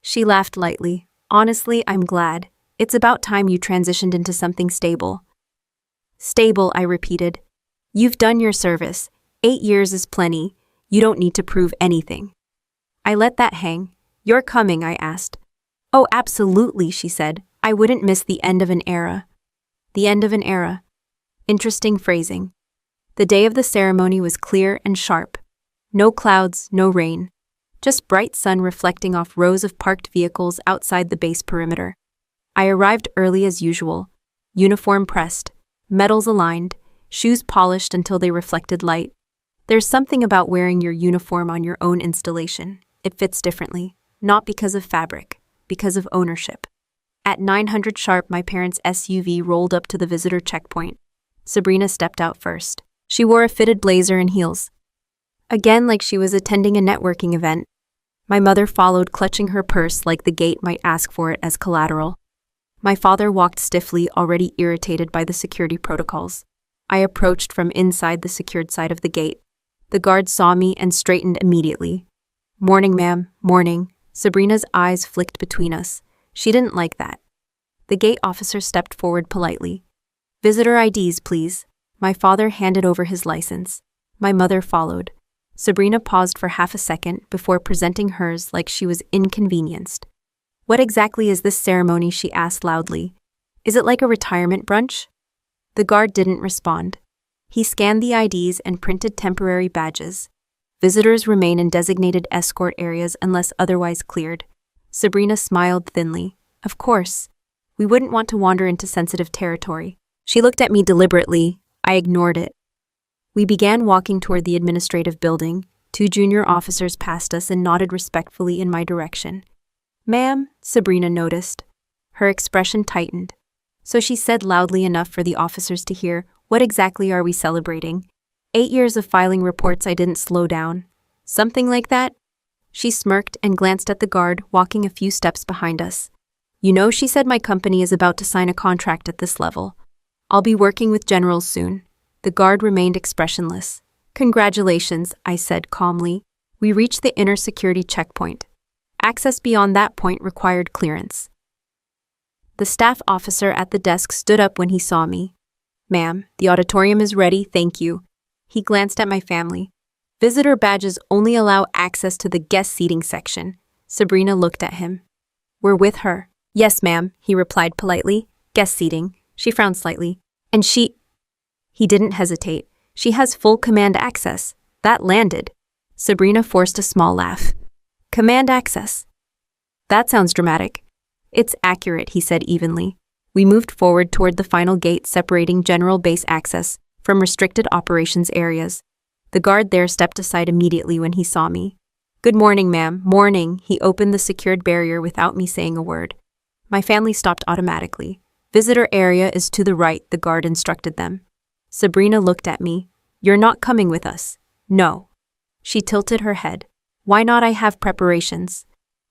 S2: She laughed lightly. Honestly, I'm glad. It's about time you transitioned into something stable. Stable, I repeated. You've done your service. 8 years is plenty. You don't need to prove anything. I let that hang. You're coming, I asked. Oh, absolutely, she said. I wouldn't miss the end of an era. The end of an era. Interesting phrasing. The day of the ceremony was clear and sharp. No clouds, no rain. Just bright sun reflecting off rows of parked vehicles outside the base perimeter. I arrived early as usual. Uniform pressed, medals aligned, shoes polished until they reflected light. There's something about wearing your uniform on your own installation. It fits differently, not because of fabric, because of ownership. At 900 sharp, my parents' SUV rolled up to the visitor checkpoint. Sabrina stepped out first. She wore a fitted blazer and heels. Again, like she was attending a networking event. My mother followed, clutching her purse like the gate might ask for it as collateral. My father walked stiffly, already irritated by the security protocols. I approached from inside the secured side of the gate. The guard saw me and straightened immediately. Morning, ma'am, morning. Sabrina's eyes flicked between us. She didn't like that. The gate officer stepped forward politely. "Visitor IDs, please." My father handed over his license. My mother followed. Sabrina paused for half a second before presenting hers like she was inconvenienced. "What exactly is this ceremony?" she asked loudly. "Is it like a retirement brunch?" The guard didn't respond. He scanned the IDs and printed temporary badges. Visitors remain in designated escort areas unless otherwise cleared. Sabrina smiled thinly. "Of course. We wouldn't want to wander into sensitive territory." She looked at me deliberately. I ignored it. We began walking toward the administrative building. 2 junior officers passed us and nodded respectfully in my direction. "Ma'am," Sabrina noticed. Her expression tightened. So she said loudly enough for the officers to hear, "What exactly are we celebrating?" 8 years of filing reports. I didn't slow down. "Something like that?" She smirked and glanced at the guard, walking a few steps behind us. "You know," she said, "my company is about to sign a contract at this level. I'll be working with generals soon." The guard remained expressionless. "Congratulations," I said calmly. We reached the inner security checkpoint. Access beyond that point required clearance. The staff officer at the desk stood up when he saw me. "Ma'am, the auditorium is ready, thank you." He glanced at my family. "Visitor badges only allow access to the guest seating section." Sabrina looked at him. "We're with her." "Yes, ma'am," he replied politely. "Guest seating." She frowned slightly. "And she—" He didn't hesitate. "She has full command access." That landed. Sabrina forced a small laugh. "Command access? That sounds dramatic." "It's accurate," he said evenly. We moved forward toward the final gate separating general base access from restricted operations areas. The guard there stepped aside immediately when he saw me. "Good morning, ma'am." "Morning." He opened the secured barrier without me saying a word. My family stopped automatically. "Visitor area is to the right," the guard instructed them. Sabrina looked at me. "You're not coming with us." "No." She tilted her head. "Why not? I have preparations."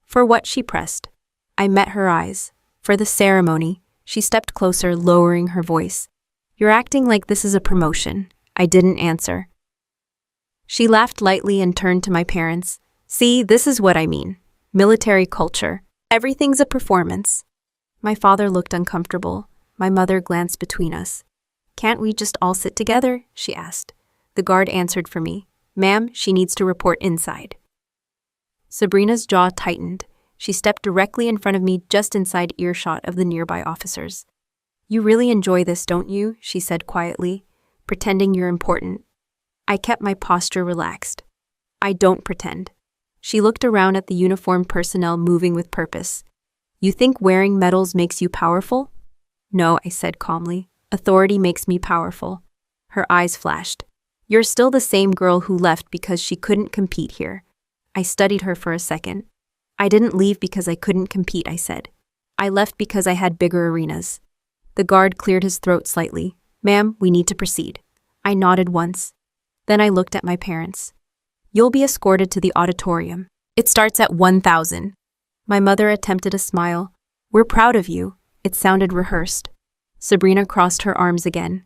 S2: "For what?" she pressed. I met her eyes. "For the ceremony." She stepped closer, lowering her voice. "You're acting like this is a promotion." I didn't answer. She laughed lightly and turned to my parents. "See, this is what I mean. Military culture. Everything's a performance." My father looked uncomfortable. My mother glanced between us. "Can't we just all sit together?" she asked. The guard answered for me. "Ma'am, she needs to report inside." Sabrina's jaw tightened. She stepped directly in front of me, just inside earshot of the nearby officers. "You really enjoy this, don't you?" she said quietly, "pretending you're important." I kept my posture relaxed. "I don't pretend." She looked around at the uniformed personnel moving with purpose. "You think wearing medals makes you powerful?" "No," I said calmly. "Authority makes me powerful." Her eyes flashed. "You're still the same girl who left because she couldn't compete here." I studied her for a second. "I didn't leave because I couldn't compete," I said. "I left because I had bigger arenas." The guard cleared his throat slightly. "Ma'am, we need to proceed." I nodded once. Then I looked at my parents. "You'll be escorted to the auditorium. It starts at 1,000. My mother attempted a smile. "We're proud of you." It sounded rehearsed. Sabrina crossed her arms again.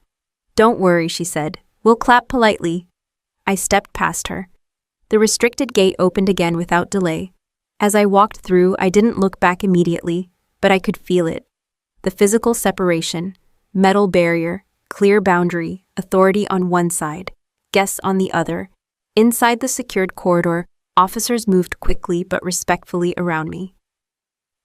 S2: "Don't worry," she said. "We'll clap politely." I stepped past her. The restricted gate opened again without delay. As I walked through, I didn't look back immediately, but I could feel it. The physical separation, metal barrier, clear boundary, authority on one side, guests on the other. Inside the secured corridor, officers moved quickly but respectfully around me.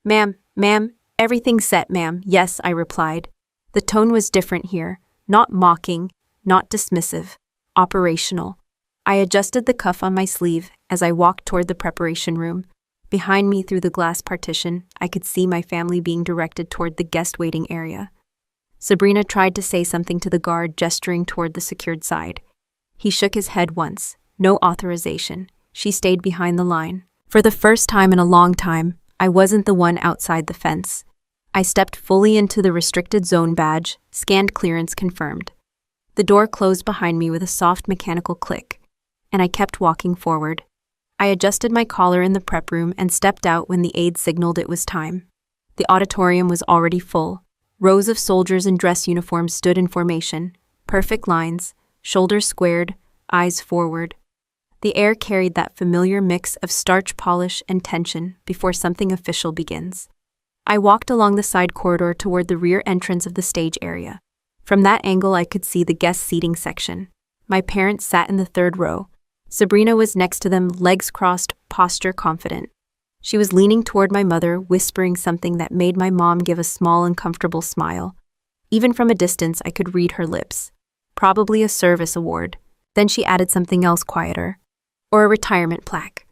S2: Ma'am, everything's set, ma'am." "Yes," I replied. The tone was different here, not mocking, not dismissive, operational. I adjusted the cuff on my sleeve as I walked toward the preparation room. Behind me through the glass partition, I could see my family being directed toward the guest waiting area. Sabrina tried to say something to the guard, gesturing toward the secured side. He shook his head once. No authorization. She stayed behind the line. For the first time in a long time, I wasn't the one outside the fence. I stepped fully into the restricted zone badge, scanned clearance confirmed. The door closed behind me with a soft mechanical click, and I kept walking forward. I adjusted my collar in the prep room and stepped out when the aide signaled it was time. The auditorium was already full. Rows of soldiers in dress uniforms stood in formation, perfect lines, shoulders squared, eyes forward. The air carried that familiar mix of starch polish and tension before something official begins. I walked along the side corridor toward the rear entrance of the stage area. From that angle, I could see the guest seating section. My parents sat in the third row. Sabrina was next to them, legs crossed, posture confident. She was leaning toward my mother, whispering something that made my mom give a small, uncomfortable smile. Even from a distance, I could read her lips. Probably a service award. Then she added something else quieter. Or a retirement plaque.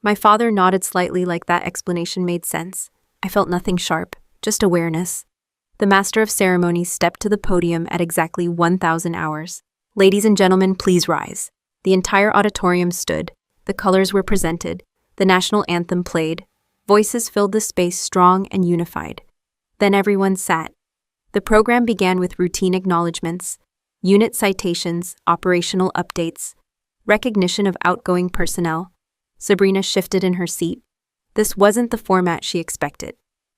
S2: My father nodded slightly like that explanation made sense. I felt nothing sharp, just awareness. The master of ceremonies stepped to the podium at exactly 1,000 hours. Ladies and gentlemen, please rise. The entire auditorium stood. The colors were presented. The national anthem played. Voices filled the space, strong and unified. Then everyone sat. The program began with routine acknowledgments, unit citations, operational updates, recognition of outgoing personnel. Sabrina shifted in her seat. This wasn't the format she expected.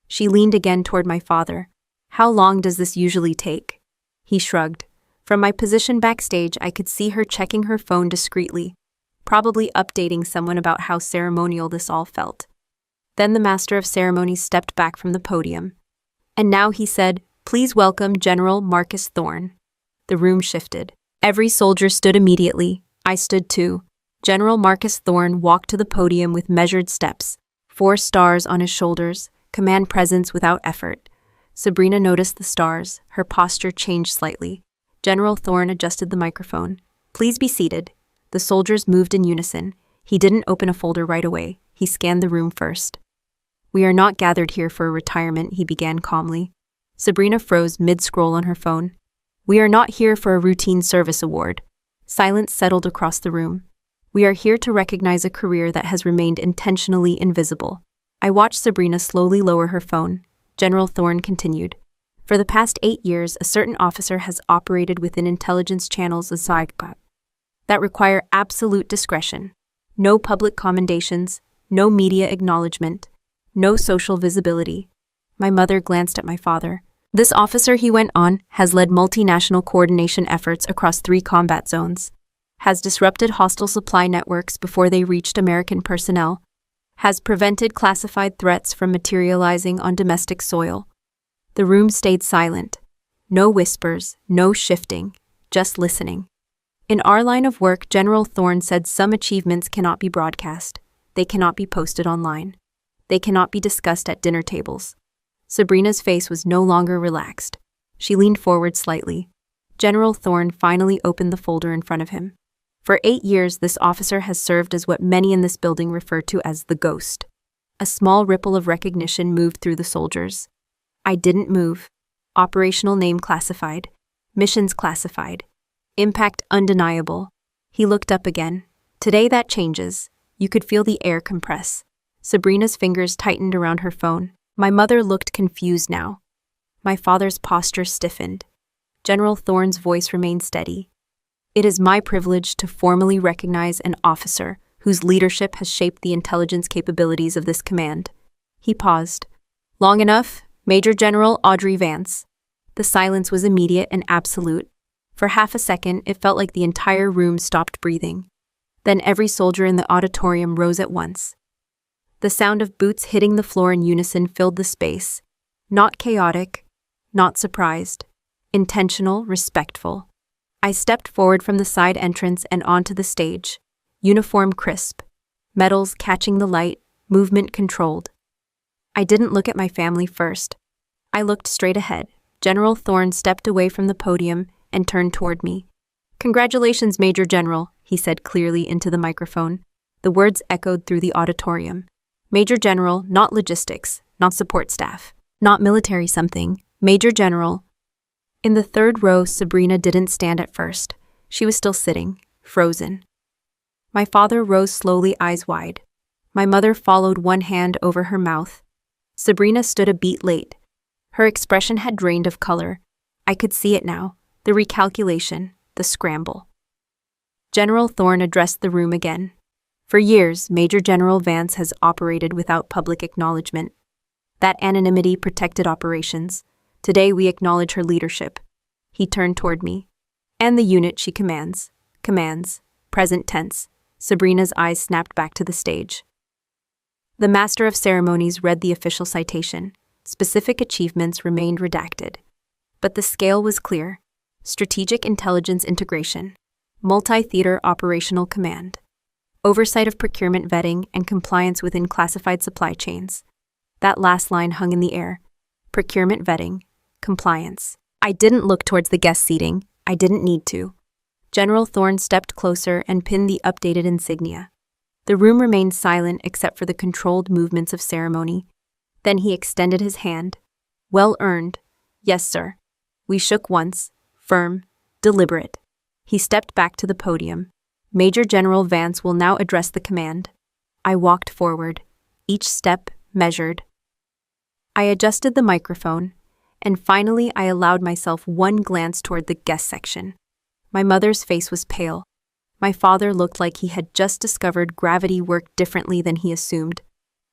S2: She leaned again toward my father. How long does this usually take? He shrugged. From my position backstage, I could see her checking her phone discreetly, probably updating someone about how ceremonial this all felt. Then the master of ceremonies stepped back from the podium. And now he said, "Please welcome General Marcus Thorne." The room shifted. Every soldier stood immediately. I stood too. General Marcus Thorne walked to the podium with measured steps, 4 stars on his shoulders, command presence without effort. Sabrina noticed the stars. Her posture changed slightly. General Thorne adjusted the microphone. "Please be seated." The soldiers moved in unison. He didn't open a folder right away. He scanned the room first. "We are not gathered here for a retirement," he began calmly. Sabrina froze mid-scroll on her phone. "We are not here for a routine service award." Silence settled across the room. "We are here to recognize a career that has remained intentionally invisible." I watched Sabrina slowly lower her phone. General Thorne continued. "For the past 8 years, a certain officer has operated within intelligence channels that require absolute discretion. No public commendations, no media acknowledgement, no social visibility." My mother glanced at my father. "This officer," he went on, "has led multinational coordination efforts across 3 combat zones, has disrupted hostile supply networks before they reached American personnel, has prevented classified threats from materializing on domestic soil." The room stayed silent. No whispers, no shifting, just listening. "In our line of work," General Thorne said, "some achievements cannot be broadcast. They cannot be posted online. They cannot be discussed at dinner tables." Sabrina's face was no longer relaxed. She leaned forward slightly. General Thorne finally opened the folder in front of him. "For 8 years, this officer has served as what many in this building refer to as the ghost." A small ripple of recognition moved through the soldiers. I didn't move. Operational name classified. Missions classified. Impact undeniable. He looked up again. "Today that changes." You could feel the air compress. Sabrina's fingers tightened around her phone. My mother looked confused now. My father's posture stiffened. General Thorne's voice remained steady. "It is my privilege to formally recognize an officer whose leadership has shaped the intelligence capabilities of this command." He paused. "Long enough, Major General Audrey Vance." The silence was immediate and absolute. For half a second, it felt like the entire room stopped breathing. Then every soldier in the auditorium rose at once. The sound of boots hitting the floor in unison filled the space. Not chaotic, not surprised. Intentional, respectful. I stepped forward from the side entrance and onto the stage. Uniform crisp. Medals catching the light, movement controlled. I didn't look at my family first. I looked straight ahead. General Thorne stepped away from the podium and turned toward me. "Congratulations, Major General," he said clearly into the microphone. The words echoed through the auditorium. Major General, not logistics, not support staff, not military something. Major General. In the third row, Sabrina didn't stand at first. She was still sitting, frozen. My father rose slowly, eyes wide. My mother followed, one hand over her mouth. Sabrina stood a beat late. Her expression had drained of color. I could see it now, the recalculation, the scramble. General Thorne addressed the room again. "For years, Major General Vance has operated without public acknowledgement. That anonymity protected operations. Today we acknowledge her leadership." He turned toward me. "And the unit she commands." Commands. Present tense. Sabrina's eyes snapped back to the stage. The master of ceremonies read the official citation. Specific achievements remained redacted. But the scale was clear: strategic intelligence integration, multi-theater operational command, oversight of procurement vetting and compliance within classified supply chains. That last line hung in the air: procurement vetting, compliance. I didn't look towards the guest seating. I didn't need to. General Thorne stepped closer and pinned the updated insignia. The room remained silent except for the controlled movements of ceremony. Then he extended his hand. Well earned. Yes, sir. We shook once, firm, deliberate. He stepped back to the podium. Major General Vance will now address the command. I walked forward, each step measured. I adjusted the microphone, and finally I allowed myself one glance toward the guest section. My mother's face was pale. My father looked like he had just discovered gravity worked differently than he assumed.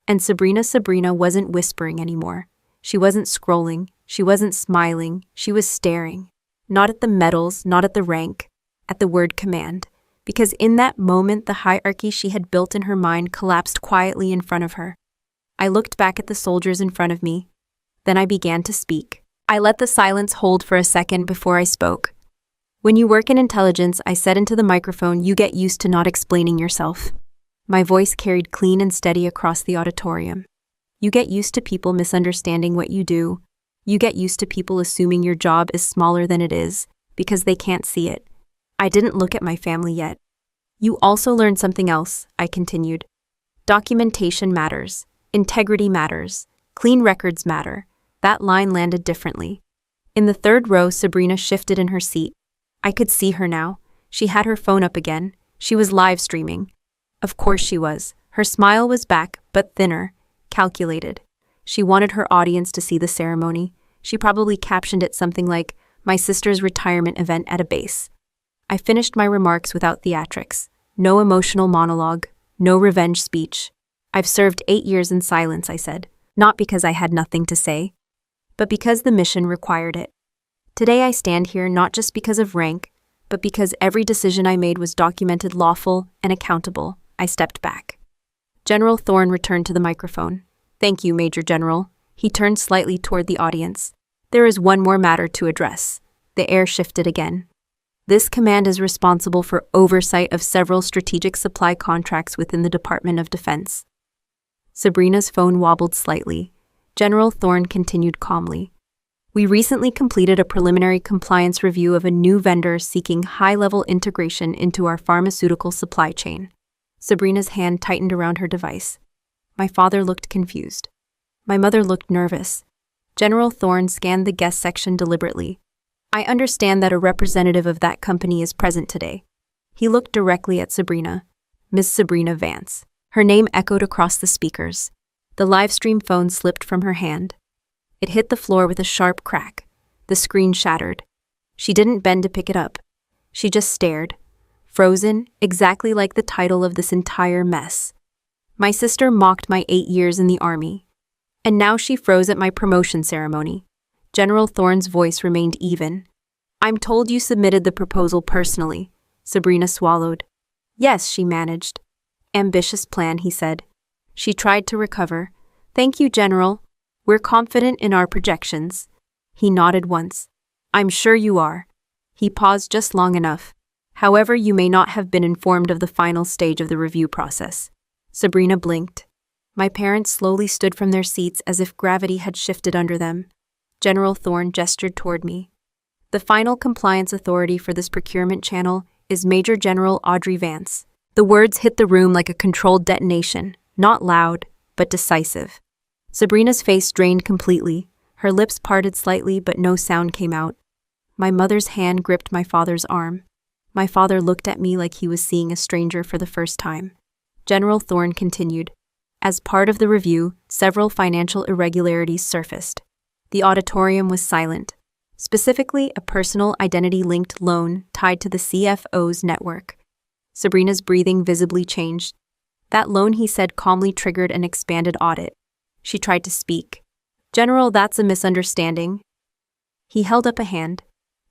S2: And Sabrina wasn't whispering anymore. She wasn't scrolling. She wasn't smiling. She was staring. Not at the medals, not at the rank, at the word command. Because in that moment, the hierarchy she had built in her mind collapsed quietly in front of her. I looked back at the soldiers in front of me. Then I began to speak. I let the silence hold for a second before I spoke. When you work in intelligence, I said into the microphone, you get used to not explaining yourself. My voice carried clean and steady across the auditorium. You get used to people misunderstanding what you do. You get used to people assuming your job is smaller than it is, because they can't see it. I didn't look at my family yet. You also learned something else, I continued. Documentation matters. Integrity matters. Clean records matter. That line landed differently. In the third row, Sabrina shifted in her seat. I could see her now. She had her phone up again. She was live streaming. Of course she was. Her smile was back, but thinner, calculated. She wanted her audience to see the ceremony. She probably captioned it something like, "My sister's retirement event at a base." I finished my remarks without theatrics. No emotional monologue. No revenge speech. I've served 8 years in silence, I said. Not because I had nothing to say, but because the mission required it. Today I stand here not just because of rank, but because every decision I made was documented, lawful, and accountable. I stepped back. General Thorne returned to the microphone. Thank you, Major General. He turned slightly toward the audience. There is one more matter to address. The air shifted again. This command is responsible for oversight of several strategic supply contracts within the Department of Defense. Sabrina's phone wobbled slightly. General Thorne continued calmly. We recently completed a preliminary compliance review of a new vendor seeking high-level integration into our pharmaceutical supply chain. Sabrina's hand tightened around her device. My father looked confused. My mother looked nervous. General Thorne scanned the guest section deliberately. I understand that a representative of that company is present today. He looked directly at Sabrina. Miss Sabrina Vance. Her name echoed across the speakers. The live stream phone slipped from her hand. It hit the floor with a sharp crack. The screen shattered. She didn't bend to pick it up. She just stared. Frozen, exactly like the title of this entire mess. My sister mocked my 8 years in the army. And now she froze at my promotion ceremony. General Thorne's voice remained even. I'm told you submitted the proposal personally. Sabrina swallowed. Yes, she managed. Ambitious plan, he said. She tried to recover. Thank you, General. We're confident in our projections. He nodded once. I'm sure you are. He paused just long enough. However, you may not have been informed of the final stage of the review process. Sabrina blinked. My parents slowly stood from their seats as if gravity had shifted under them. General Thorne gestured toward me. The final compliance authority for this procurement channel is Major General Audrey Vance. The words hit the room like a controlled detonation, not loud, but decisive. Sabrina's face drained completely. Her lips parted slightly, but no sound came out. My mother's hand gripped my father's arm. My father looked at me like he was seeing a stranger for the first time. General Thorne continued. As part of the review, several financial irregularities surfaced. The auditorium was silent. Specifically, a personal identity-linked loan tied to the CFO's network. Sabrina's breathing visibly changed. That loan, he said, calmly triggered an expanded audit. She tried to speak. General, that's a misunderstanding. He held up a hand.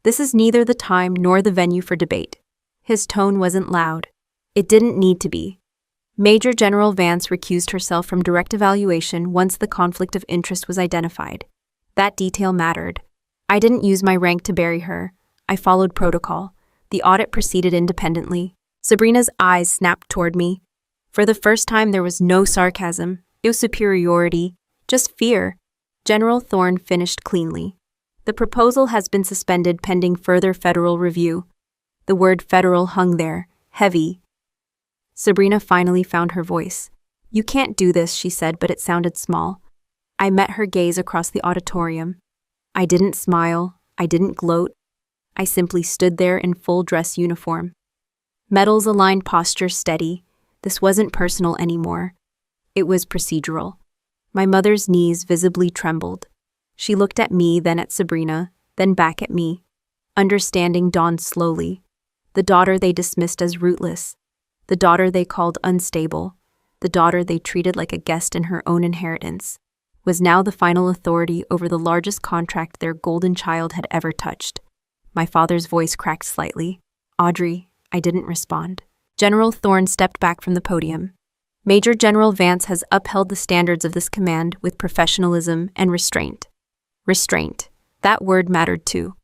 S2: This is neither the time nor the venue for debate. His tone wasn't loud. It didn't need to be. Major General Vance recused herself from direct evaluation once the conflict of interest was identified. That detail mattered. I didn't use my rank to bury her. I followed protocol. The audit proceeded independently. Sabrina's eyes snapped toward me. For the first time, there was no sarcasm, no superiority, just fear. General Thorne finished cleanly. The proposal has been suspended pending further federal review. The word federal hung there, heavy. Sabrina finally found her voice. You can't do this, she said, but it sounded small. I met her gaze across the auditorium. I didn't smile. I didn't gloat. I simply stood there in full dress uniform. Medals aligned, posture steady. This wasn't personal anymore. It was procedural. My mother's knees visibly trembled. She looked at me, then at Sabrina, then back at me. Understanding dawned slowly. The daughter they dismissed as rootless. The daughter they called unstable. The daughter they treated like a guest in her own inheritance was now the final authority over the largest contract their golden child had ever touched. My father's voice cracked slightly. Audrey, I didn't respond. General Thorne stepped back from the podium. Major General Vance has upheld the standards of this command with professionalism and restraint. Restraint. That word mattered too.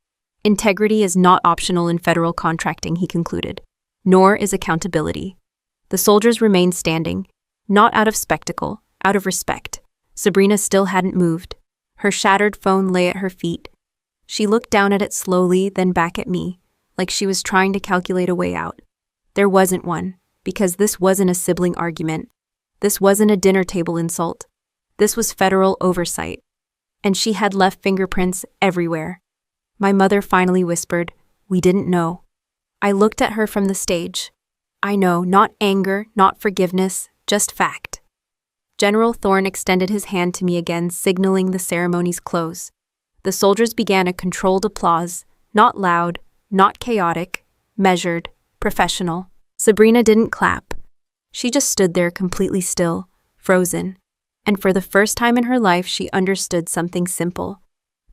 S2: Integrity is not optional in federal contracting, he concluded. Nor is accountability. The soldiers remained standing, not out of spectacle, out of respect. Sabrina still hadn't moved. Her shattered phone lay at her feet. She looked down at it slowly, then back at me, like she was trying to calculate a way out. There wasn't one, because this wasn't a sibling argument. This wasn't a dinner table insult. This was federal oversight. And she had left fingerprints everywhere. My mother finally whispered, "We didn't know." I looked at her from the stage. I know, not anger, not forgiveness, just fact. General Thorne extended his hand to me again, signaling the ceremony's close. The soldiers began a controlled applause, not loud, not chaotic, measured, professional. Sabrina didn't clap. She just stood there completely still, frozen. And for the first time in her life, she understood something simple.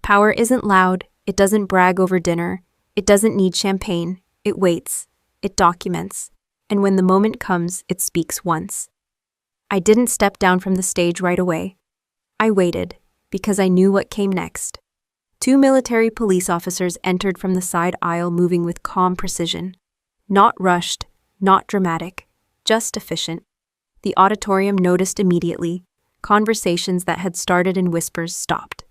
S2: Power isn't loud, it doesn't brag over dinner, it doesn't need champagne, it waits, it documents, and when the moment comes, it speaks once. I didn't step down from the stage right away. I waited, because I knew what came next. 2 military police officers entered from the side aisle, moving with calm precision. Not rushed, not dramatic, just efficient. The auditorium noticed immediately. Conversations that had started in whispers stopped.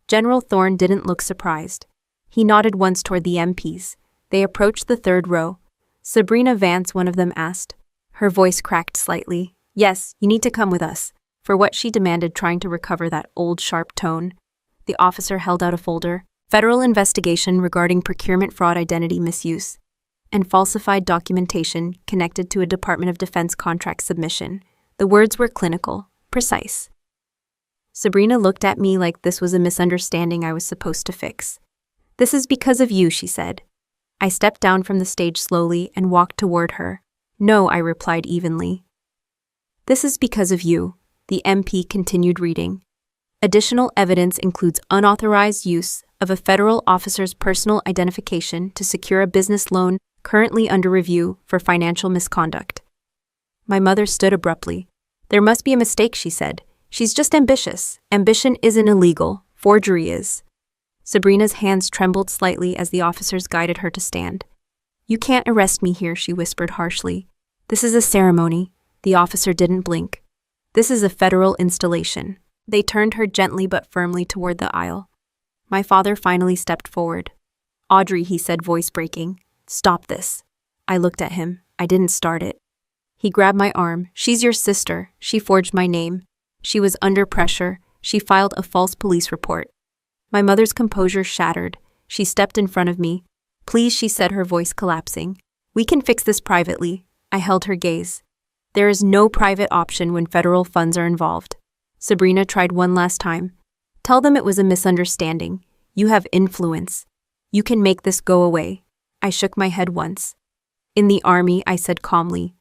S2: General Thorne didn't look surprised. He nodded once toward the MPs. They approached the third row. Sabrina Vance, one of them, asked. Her voice cracked slightly. Yes, you need to come with us. For what she demanded, trying to recover that old sharp tone. The officer held out a folder. Federal investigation regarding procurement fraud, identity misuse, and falsified documentation connected to a Department of Defense contract submission. The words were clinical, precise. Sabrina looked at me like this was a misunderstanding I was supposed to fix. This is because of you, she said. I stepped down from the stage slowly and walked toward her. No, I replied evenly. This is because of you, the MP continued reading. Additional evidence includes unauthorized use of a federal officer's personal identification to secure a business loan currently under review for financial misconduct. My mother stood abruptly. There must be a mistake, she said. She's just ambitious. Ambition isn't illegal. Forgery is. Sabrina's hands trembled slightly as the officers guided her to stand. You can't arrest me here, she whispered harshly. This is a ceremony. The officer didn't blink. This is a federal installation. They turned her gently but firmly toward the aisle. My father finally stepped forward. Audrey, he said, voice breaking. Stop this. I looked at him. I didn't start it. He grabbed my arm. She's your sister. She forged my name. She was under pressure. She filed a false police report. My mother's composure shattered. She stepped in front of me. Please, she said, her voice collapsing. We can fix this privately. I held her gaze. There is no private option when federal funds are involved. Sabrina tried one last time. Tell them it was a misunderstanding. You have influence. You can make this go away. I shook my head once. In the army, I said calmly.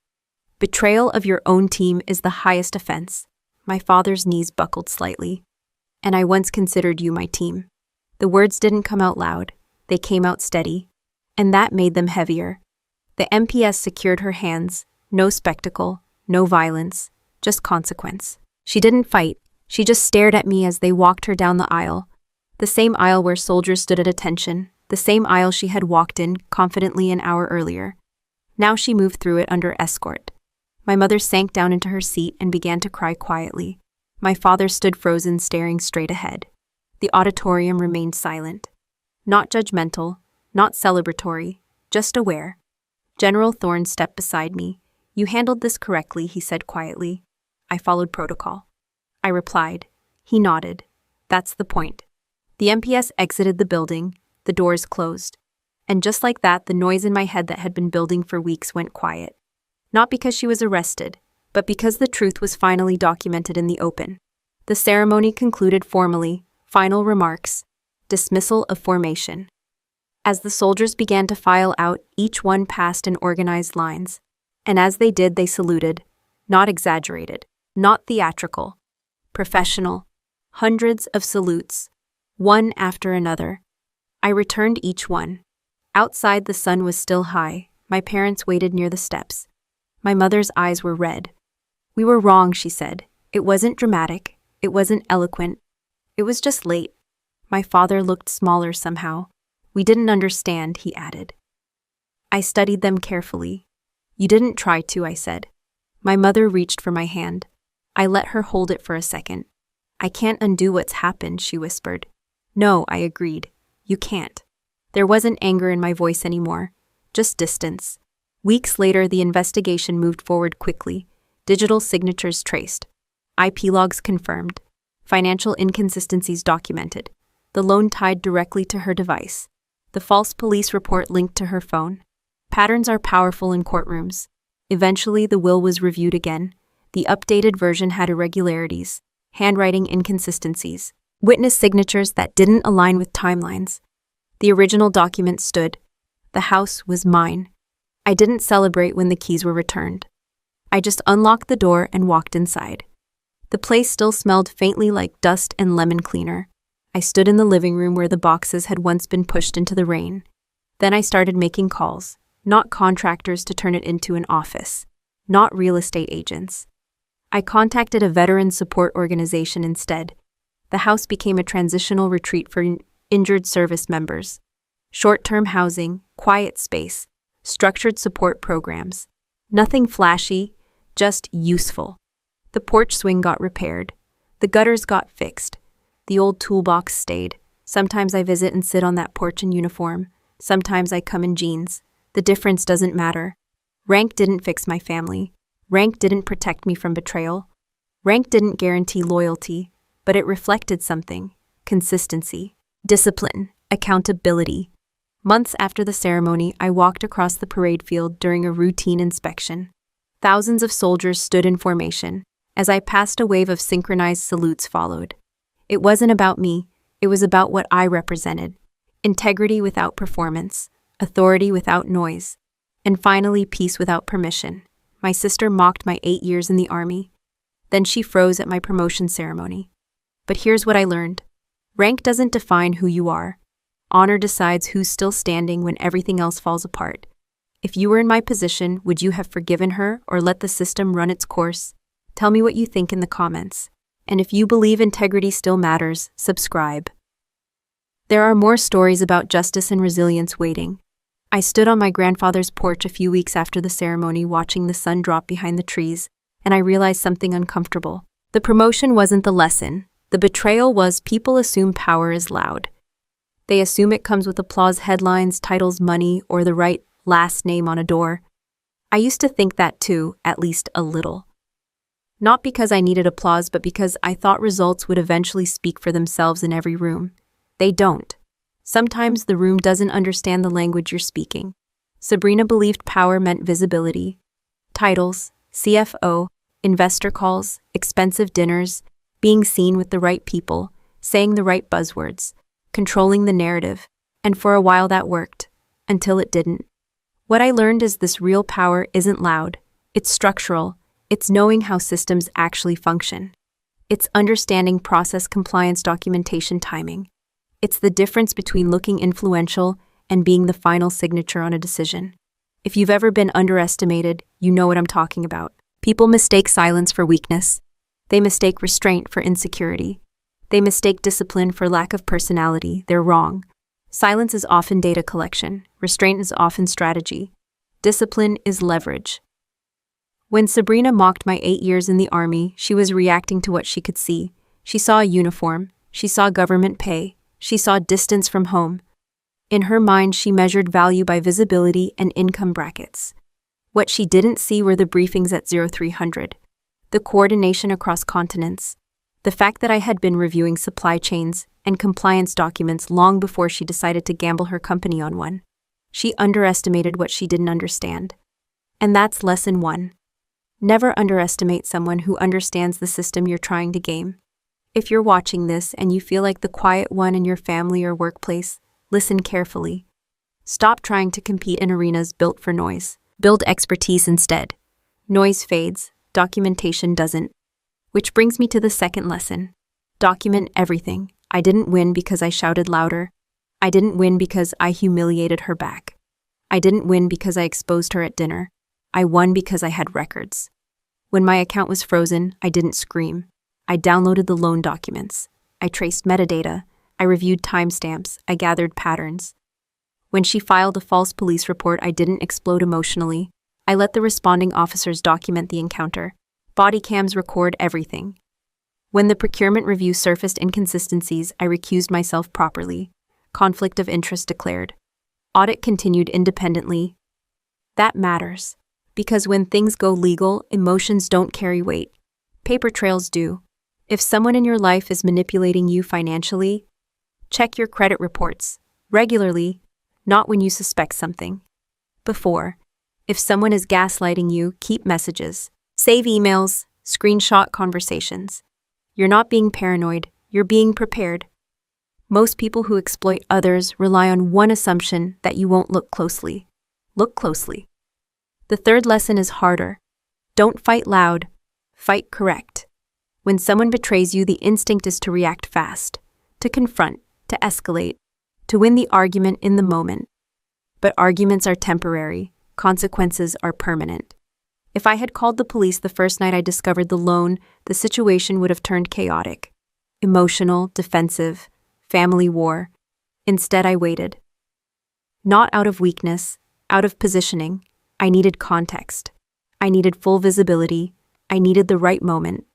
S2: Betrayal of your own team is the highest offense. My father's knees buckled slightly. And I once considered you my team. The words didn't come out loud. They came out steady. And that made them heavier. The MPS secured her hands. No spectacle, No violence, just consequence. She didn't fight. She just stared at me as they walked her down the aisle. The same aisle where soldiers stood at attention, the same aisle she had walked in confidently an hour earlier. Now she moved through it under escort. My mother sank down into her seat and began to cry quietly. My father stood frozen, staring straight ahead. The auditorium remained silent. Not judgmental, not celebratory, just aware. General Thorne stepped beside me. "You handled this correctly," he said quietly. I followed protocol. I replied. He nodded. That's the point. The MPS exited the building, the doors closed. And just like that, the noise in my head that had been building for weeks went quiet. Not because she was arrested, but because the truth was finally documented in the open. The ceremony concluded formally, final remarks, dismissal of formation. As the soldiers began to file out, each one passed in organized lines. And as they did, they saluted. Not exaggerated, not theatrical. Professional. Hundreds of salutes, one after another. I returned each one. Outside, the sun was still high. My parents waited near the steps. My mother's eyes were red. "We were wrong," she said. "It wasn't dramatic. It wasn't eloquent. It was just late." My father looked smaller somehow. "We didn't understand," he added. I studied them carefully. "You didn't try to," I said. My mother reached for my hand. I let her hold it for a second. "I can't undo what's happened," she whispered. "No," I agreed. "You can't." There wasn't anger in my voice anymore, just distance. Weeks later, the investigation moved forward quickly. Digital signatures traced. IP logs confirmed. Financial inconsistencies documented. The loan tied directly to her device. The false police report linked to her phone. Patterns are powerful in courtrooms. Eventually, the will was reviewed again. The updated version had irregularities, handwriting inconsistencies, witness signatures that didn't align with timelines. The original document stood. The house was mine. I didn't celebrate when the keys were returned. I just unlocked the door and walked inside. The place still smelled faintly like dust and lemon cleaner. I stood in the living room where the boxes had once been pushed into the rain. Then I started making calls, not contractors to turn it into an office, not real estate agents. I contacted a veteran support organization instead. The house became a transitional retreat for injured service members. Short-term housing, quiet space, structured support programs. Nothing flashy, just useful. The porch swing got repaired. The gutters got fixed. The old toolbox stayed. Sometimes I visit and sit on that porch in uniform. Sometimes I come in jeans. The difference doesn't matter. Rank didn't fix my family. Rank didn't protect me from betrayal. Rank didn't guarantee loyalty, but it reflected something: consistency, discipline, accountability. Months after the ceremony, I walked across the parade field during a routine inspection. Thousands of soldiers stood in formation. As I passed, a wave of synchronized salutes followed. It wasn't about me, it was about what I represented. Integrity without performance, authority without noise, and finally peace without permission. My sister mocked my 8 years in the army. Then she froze at my promotion ceremony. But here's what I learned. Rank doesn't define who you are. Honor decides who's still standing when everything else falls apart. If you were in my position, would you have forgiven her or let the system run its course? Tell me what you think in the comments. And if you believe integrity still matters, subscribe. There are more stories about justice and resilience waiting. I stood on my grandfather's porch a few weeks after the ceremony, watching the sun drop behind the trees, and I realized something uncomfortable. The promotion wasn't the lesson. The betrayal was: people assume power is loud. They assume it comes with applause, headlines, titles, money, or the right last name on a door. I used to think that too, at least a little. Not because I needed applause, but because I thought results would eventually speak for themselves in every room. They don't. Sometimes the room doesn't understand the language you're speaking. Sabrina believed power meant visibility. Titles, CFO, investor calls, expensive dinners, being seen with the right people, saying the right buzzwords, controlling the narrative, and for a while that worked, until it didn't. What I learned is this: real power isn't loud, it's structural, it's knowing how systems actually function. It's understanding process, compliance, documentation, timing. It's the difference between looking influential and being the final signature on a decision. If you've ever been underestimated, you know what I'm talking about. People mistake silence for weakness. They mistake restraint for insecurity. They mistake discipline for lack of personality. They're wrong. Silence is often data collection. Restraint is often strategy. Discipline is leverage. When Sabrina mocked my 8 years in the army, she was reacting to what she could see. She saw a uniform. She saw government pay. She saw distance from home. In her mind, she measured value by visibility and income brackets. What she didn't see were the briefings at 0300, the coordination across continents, the fact that I had been reviewing supply chains and compliance documents long before she decided to gamble her company on one. She underestimated what she didn't understand. And that's lesson 1. Never underestimate someone who understands the system you're trying to game. If you're watching this and you feel like the quiet one in your family or workplace, listen carefully. Stop trying to compete in arenas built for noise. Build expertise instead. Noise fades, documentation doesn't. Which brings me to the second lesson. Document everything. I didn't win because I shouted louder. I didn't win because I humiliated her back. I didn't win because I exposed her at dinner. I won because I had records. When my account was frozen, I didn't scream. I downloaded the loan documents. I traced metadata. I reviewed timestamps. I gathered patterns. When she filed a false police report, I didn't explode emotionally. I let the responding officers document the encounter. Body cams record everything. When the procurement review surfaced inconsistencies, I recused myself properly. Conflict of interest declared. Audit continued independently. That matters. Because when things go legal, emotions don't carry weight. Paper trails do. If someone in your life is manipulating you financially, check your credit reports regularly, not when you suspect something. Before, if someone is gaslighting you, keep messages. Save emails, screenshot conversations. You're not being paranoid, you're being prepared. Most people who exploit others rely on one assumption that you won't look closely. Look closely. The third lesson is harder. Don't fight loud, fight correct. When someone betrays you, the instinct is to react fast, to confront, to escalate, to win the argument in the moment. But arguments are temporary, consequences are permanent. If I had called the police the first night I discovered the loan, the situation would have turned chaotic. Emotional, defensive, family war. Instead, I waited. Not out of weakness, out of positioning. I needed context. I needed full visibility. I needed the right moment.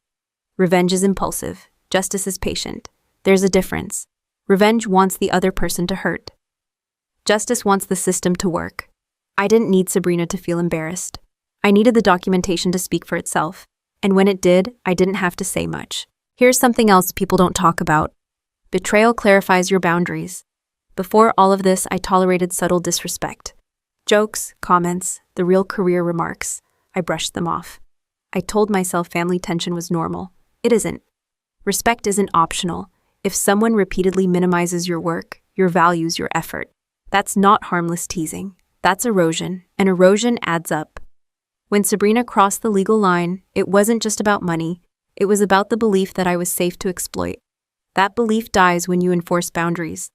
S2: Revenge is impulsive. Justice is patient. There's a difference. Revenge wants the other person to hurt. Justice wants the system to work. I didn't need Sabrina to feel embarrassed. I needed the documentation to speak for itself. And when it did, I didn't have to say much. Here's something else people don't talk about. Betrayal clarifies your boundaries. Before all of this, I tolerated subtle disrespect. Jokes, comments, the real career remarks. I brushed them off. I told myself family tension was normal. It isn't. Respect isn't optional. If someone repeatedly minimizes your work, your values, your effort, that's not harmless teasing. That's erosion, and erosion adds up. When Sabrina crossed the legal line, it wasn't just about money. It was about the belief that I was safe to exploit. That belief dies when you enforce boundaries.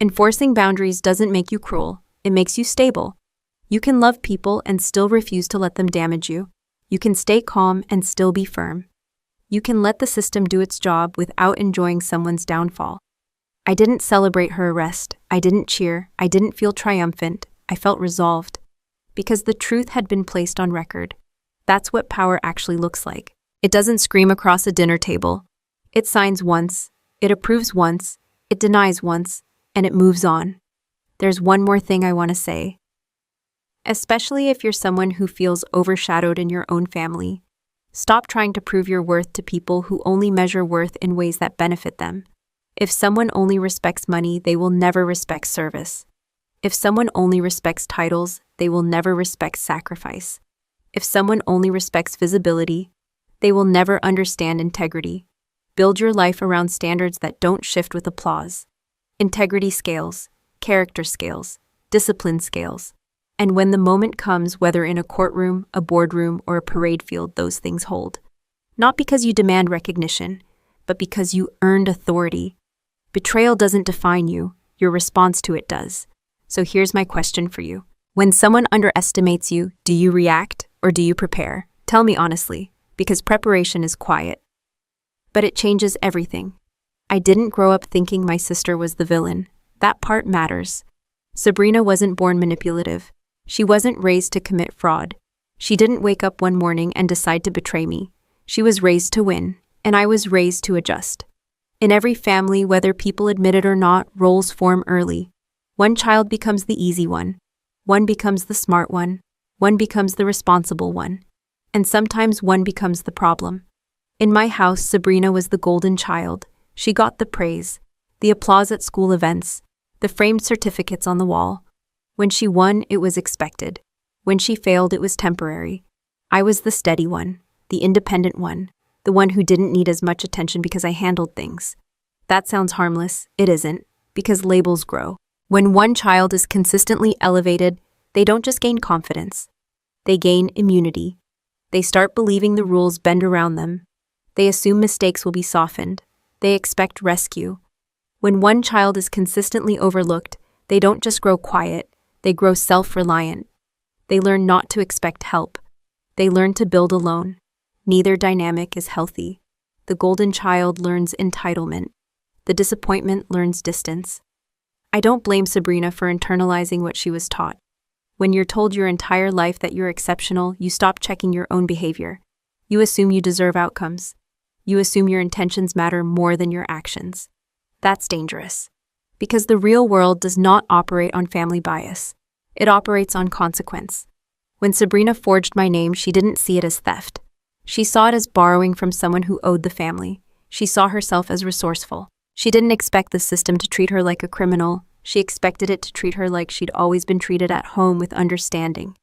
S2: Enforcing boundaries doesn't make you cruel. It makes you stable. You can love people and still refuse to let them damage you. You can stay calm and still be firm. You can let the system do its job without enjoying someone's downfall. I didn't celebrate her arrest. I didn't cheer. I didn't feel triumphant. I felt resolved. Because the truth had been placed on record. That's what power actually looks like. It doesn't scream across a dinner table. It signs once, it approves once, it denies once, and it moves on. There's one more thing I want to say. Especially if you're someone who feels overshadowed in your own family, stop trying to prove your worth to people who only measure worth in ways that benefit them. If someone only respects money, they will never respect service. If someone only respects titles, they will never respect sacrifice. If someone only respects visibility, they will never understand integrity. Build your life around standards that don't shift with applause. Integrity scales, character scales, discipline scales. And when the moment comes, whether in a courtroom, a boardroom, or a parade field, those things hold. Not because you demand recognition, but because you earned authority. Betrayal doesn't define you, your response to it does. So here's my question for you. When someone underestimates you, do you react or do you prepare? Tell me honestly, because preparation is quiet. But it changes everything. I didn't grow up thinking my sister was the villain. That part matters. Sabrina wasn't born manipulative. She wasn't raised to commit fraud. She didn't wake up one morning and decide to betray me. She was raised to win, and I was raised to adjust. In every family, whether people admit it or not, roles form early. One child becomes the easy one. One becomes the smart one. One becomes the responsible one. And sometimes one becomes the problem. In my house, Sabrina was the golden child. She got the praise, the applause at school events, the framed certificates on the wall. When she won, it was expected. When she failed, it was temporary. I was the steady one, the independent one, the one who didn't need as much attention because I handled things. That sounds harmless. It isn't, because labels grow. When one child is consistently elevated, they don't just gain confidence. They gain immunity. They start believing the rules bend around them. They assume mistakes will be softened. They expect rescue. When one child is consistently overlooked, they don't just grow quiet, they grow self-reliant. They learn not to expect help. They learn to build alone. Neither dynamic is healthy. The golden child learns entitlement. The disappointment learns distance. I don't blame Sabrina for internalizing what she was taught. When you're told your entire life that you're exceptional, you stop checking your own behavior. You assume you deserve outcomes. You assume your intentions matter more than your actions. That's dangerous. Because the real world does not operate on family bias. It operates on consequence. When Sabrina forged my name, she didn't see it as theft. She saw it as borrowing from someone who owed the family. She saw herself as resourceful. She didn't expect the system to treat her like a criminal. She expected it to treat her like she'd always been treated at home, with understanding.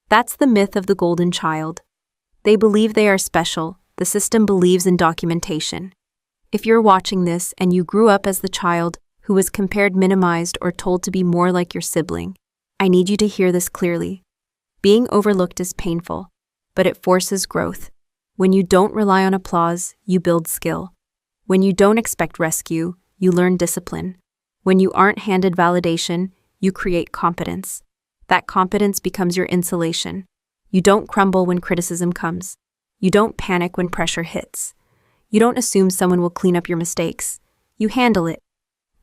S2: That's the myth of the golden child. They believe they are special. The system believes in documentation. If you're watching this and you grew up as the child who was compared, minimized, or told to be more like your sibling, I need you to hear this clearly. Being overlooked is painful, but it forces growth. When you don't rely on applause, you build skill. When you don't expect rescue, you learn discipline. When you aren't handed validation, you create competence. That competence becomes your insulation. You don't crumble when criticism comes. You don't panic when pressure hits. You don't assume someone will clean up your mistakes. You handle it.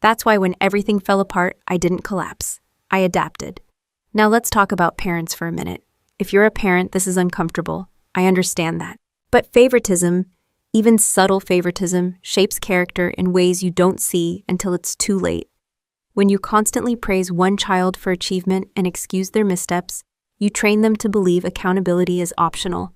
S2: That's why when everything fell apart, I didn't collapse. I adapted. Now let's talk about parents for a minute. If you're a parent, this is uncomfortable. I understand that. But favoritism, even subtle favoritism, shapes character in ways you don't see until it's too late. When you constantly praise one child for achievement and excuse their missteps, you train them to believe accountability is optional.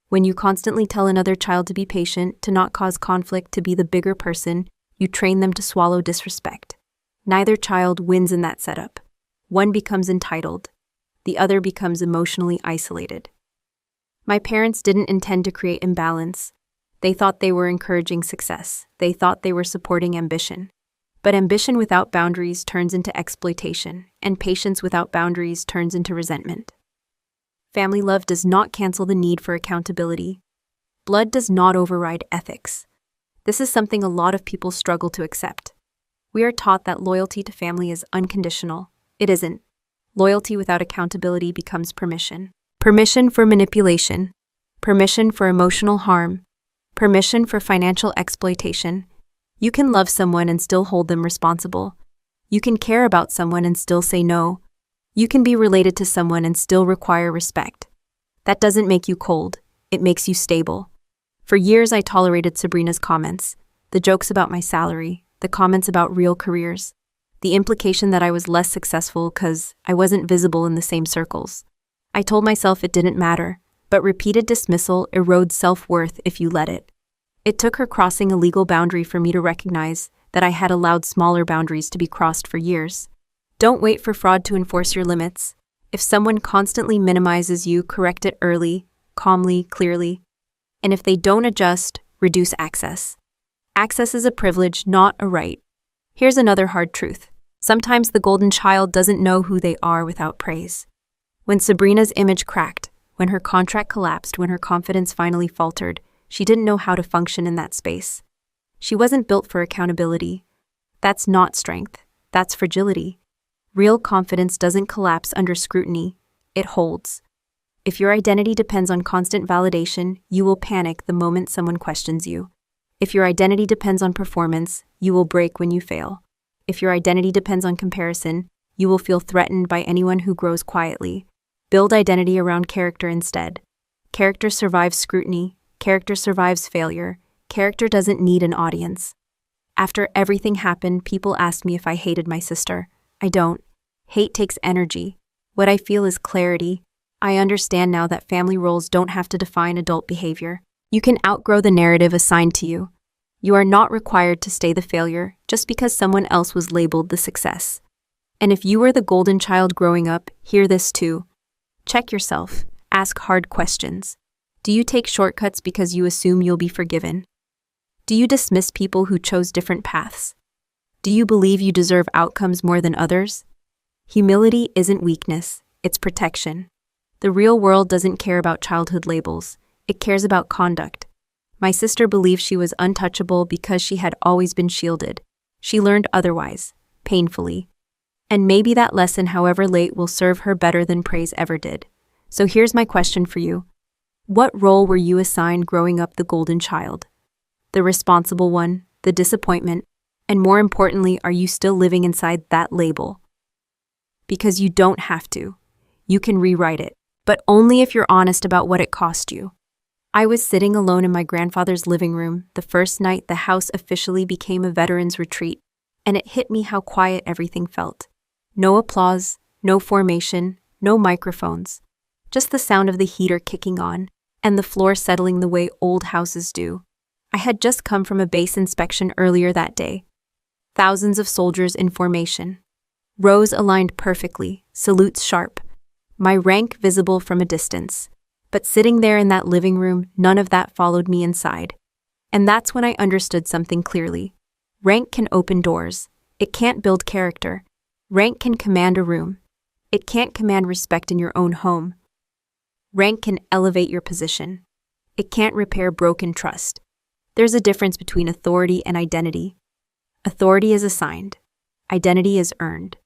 S2: When you constantly tell another child to be patient, to not cause conflict, to be the bigger person, you train them to swallow disrespect. Neither child wins in that setup. One becomes entitled. The other becomes emotionally isolated. My parents didn't intend to create imbalance. They thought they were encouraging success. They thought they were supporting ambition. But ambition without boundaries turns into exploitation, and patience without boundaries turns into resentment. Family love does not cancel the need for accountability. Blood does not override ethics. This is something a lot of people struggle to accept. We are taught that loyalty to family is unconditional. It isn't. Loyalty without accountability becomes permission. Permission for manipulation. Permission for emotional harm. Permission for financial exploitation. You can love someone and still hold them responsible. You can care about someone and still say no. You can be related to someone and still require respect. That doesn't make you cold. It makes you stable. For years, I tolerated Sabrina's comments, the jokes about my salary, the comments about real careers, the implication that I was less successful because I wasn't visible in the same circles. I told myself it didn't matter, but repeated dismissal erodes self-worth if you let it. It took her crossing a legal boundary for me to recognize that I had allowed smaller boundaries to be crossed for years. Don't wait for fraud to enforce your limits. If someone constantly minimizes you, correct it early, calmly, clearly. And if they don't adjust, reduce access. Access is a privilege, not a right. Here's another hard truth. Sometimes the golden child doesn't know who they are without praise. When Sabrina's image cracked, when her contract collapsed, when her confidence finally faltered, she didn't know how to function in that space. She wasn't built for accountability. That's not strength. That's fragility. Real confidence doesn't collapse under scrutiny. It holds. If your identity depends on constant validation, you will panic the moment someone questions you. If your identity depends on performance, you will break when you fail. If your identity depends on comparison, you will feel threatened by anyone who grows quietly. Build identity around character instead. Character survives scrutiny. Character survives failure. Character doesn't need an audience. After everything happened, people asked me if I hated my sister. I don't. Hate takes energy. What I feel is clarity. I understand now that family roles don't have to define adult behavior. You can outgrow the narrative assigned to you. You are not required to stay the failure just because someone else was labeled the success. And if you were the golden child growing up, hear this too. Check yourself. Ask hard questions. Do you take shortcuts because you assume you'll be forgiven? Do you dismiss people who chose different paths? Do you believe you deserve outcomes more than others? Humility isn't weakness, it's protection. The real world doesn't care about childhood labels. It cares about conduct. My sister believed she was untouchable because she had always been shielded. She learned otherwise, painfully. And maybe that lesson, however late, will serve her better than praise ever did. So here's my question for you. What role were you assigned growing up the golden child? The responsible one, the disappointment, and more importantly, are you still living inside that label? Because you don't have to. You can rewrite it, but only if you're honest about what it cost you. I was sitting alone in my grandfather's living room the first night the house officially became a veterans retreat, and it hit me how quiet everything felt. No applause, no formation, no microphones. Just the sound of the heater kicking on, and the floor settling the way old houses do. I had just come from a base inspection earlier that day. Thousands of soldiers in formation. Rows aligned perfectly, salutes sharp. My rank visible from a distance. But sitting there in that living room, none of that followed me inside. And that's when I understood something clearly. Rank can open doors. It can't build character. Rank can command a room. It can't command respect in your own home. Rank can elevate your position. It can't repair broken trust. There's a difference between authority and identity. Authority is assigned. Identity is earned.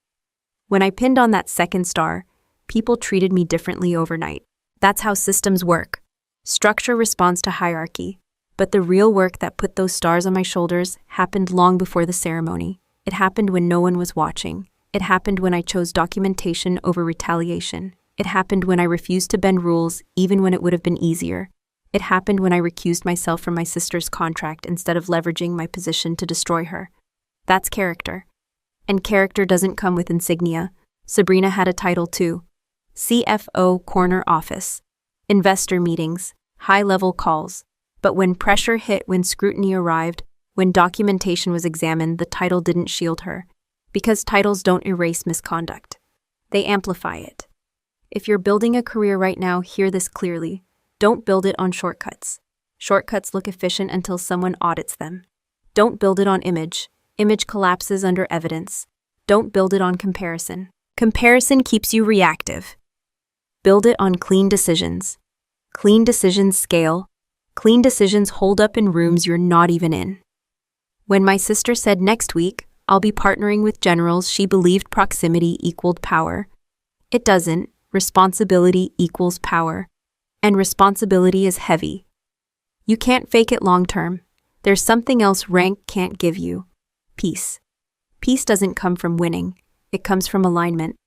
S2: When I pinned on that second star, people treated me differently overnight. That's how systems work. Structure responds to hierarchy. But the real work that put those stars on my shoulders happened long before the ceremony. It happened when no one was watching. It happened when I chose documentation over retaliation. It happened when I refused to bend rules even when it would have been easier. It happened when I recused myself from my sister's contract instead of leveraging my position to destroy her. That's character. And character doesn't come with insignia. Sabrina had a title too. CFO corner office. Investor meetings. High-level calls. But when pressure hit, when scrutiny arrived, when documentation was examined, the title didn't shield her. Because titles don't erase misconduct. They amplify it. If you're building a career right now, hear this clearly. Don't build it on shortcuts. Shortcuts look efficient until someone audits them. Don't build it on image. Image collapses under evidence. Don't build it on comparison. Comparison keeps you reactive. Build it on clean decisions. Clean decisions scale. Clean decisions hold up in rooms you're not even in. When my sister said next week, I'll be partnering with generals, she believed proximity equaled power. It doesn't. Responsibility equals power. And responsibility is heavy. You can't fake it long term. There's something else rank can't give you. Peace. Peace doesn't come from winning. It comes from alignment.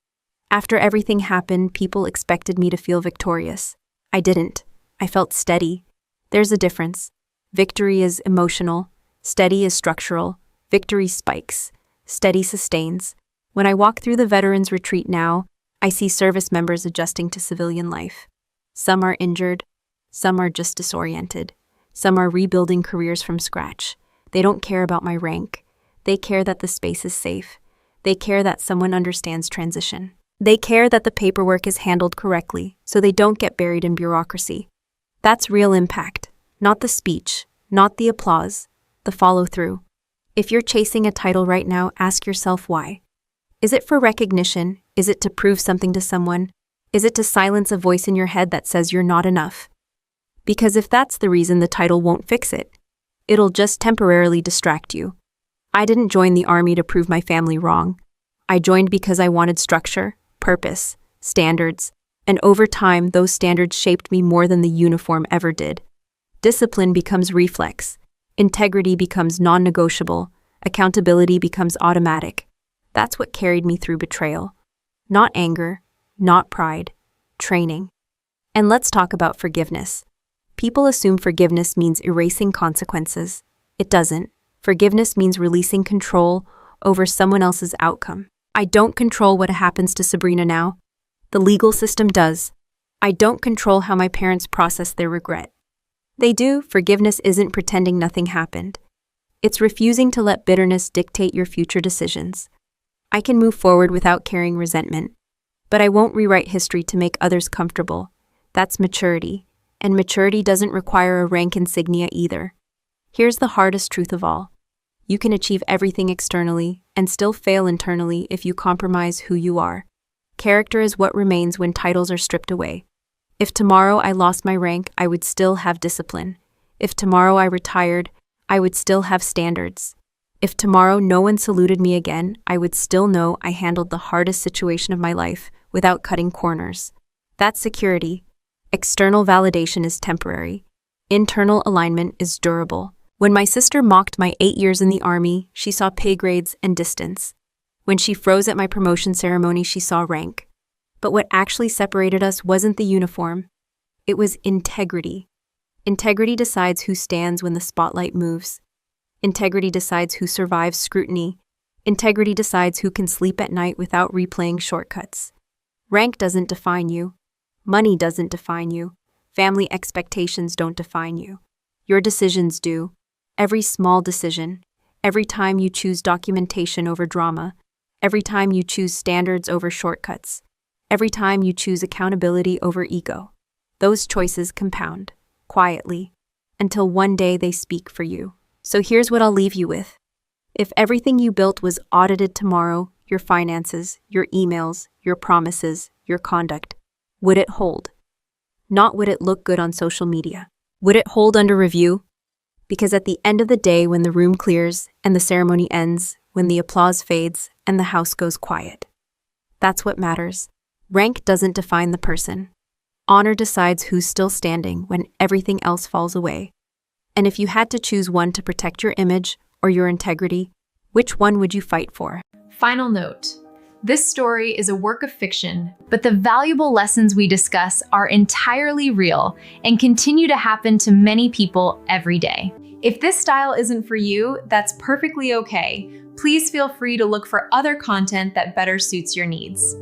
S2: After everything happened, people expected me to feel victorious. I didn't. I felt steady. There's a difference. Victory is emotional. Steady is structural. Victory spikes. Steady sustains. When I walk through the veterans retreat now, I see service members adjusting to civilian life. Some are injured. Some are just disoriented. Some are rebuilding careers from scratch. They don't care about my rank. They care that the space is safe. They care that someone understands transition. They care that the paperwork is handled correctly, so they don't get buried in bureaucracy. That's real impact, not the speech, not the applause, the follow-through. If you're chasing a title right now, ask yourself why. Is it for recognition? Is it to prove something to someone? Is it to silence a voice in your head that says you're not enough? Because if that's the reason, the title won't fix it. It'll just temporarily distract you. I didn't join the army to prove my family wrong. I joined because I wanted structure, purpose, standards, And over time, those standards shaped me more than the uniform ever did. Discipline becomes reflex. Integrity becomes non-negotiable. Accountability becomes automatic. That's what carried me through betrayal. Not anger, not pride, training. And let's talk about forgiveness. People assume forgiveness means erasing consequences. It doesn't. Forgiveness means releasing control over someone else's outcome. I don't control what happens to Sabrina now. The legal system does. I don't control how my parents process their regret. They do. Forgiveness isn't pretending nothing happened. It's refusing to let bitterness dictate your future decisions. I can move forward without carrying resentment, but I won't rewrite history to make others comfortable. That's maturity, and maturity doesn't require a rank insignia either. Here's the hardest truth of all. You can achieve everything externally and still fail internally if you compromise who you are. Character is what remains when titles are stripped away. If tomorrow I lost my rank, I would still have discipline. If tomorrow I retired, I would still have standards. If tomorrow no one saluted me again, I would still know I handled the hardest situation of my life without cutting corners. That's security. External validation is temporary. Internal alignment is durable. When my sister mocked my 8 years in the army, she saw pay grades and distance. When she froze at my promotion ceremony, she saw rank. But what actually separated us wasn't the uniform. It was integrity. Integrity decides who stands when the spotlight moves. Integrity decides who survives scrutiny. Integrity decides who can sleep at night without replaying shortcuts. Rank doesn't define you. Money doesn't define you. Family expectations don't define you. Your decisions do. Every small decision, every time you choose documentation over drama, every time you choose standards over shortcuts, every time you choose accountability over ego. Those choices compound, quietly, until one day they speak for you. So here's what I'll leave you with. If everything you built was audited tomorrow, your finances, your emails, your promises, your conduct, would it hold? Not would it look good on social media. Would it hold under review? Because at the end of the day, when the room clears and the ceremony ends, when the applause fades and the house goes quiet, that's what matters. Rank doesn't define the person. Honor decides who's still standing when everything else falls away. And if you had to choose one to protect your image or your integrity, which one would you fight for?
S1: Final note. This story is a work of fiction, but the valuable lessons we discuss are entirely real and continue to happen to many people every day. If this style isn't for you, that's perfectly okay. Please feel free to look for other content that better suits your needs.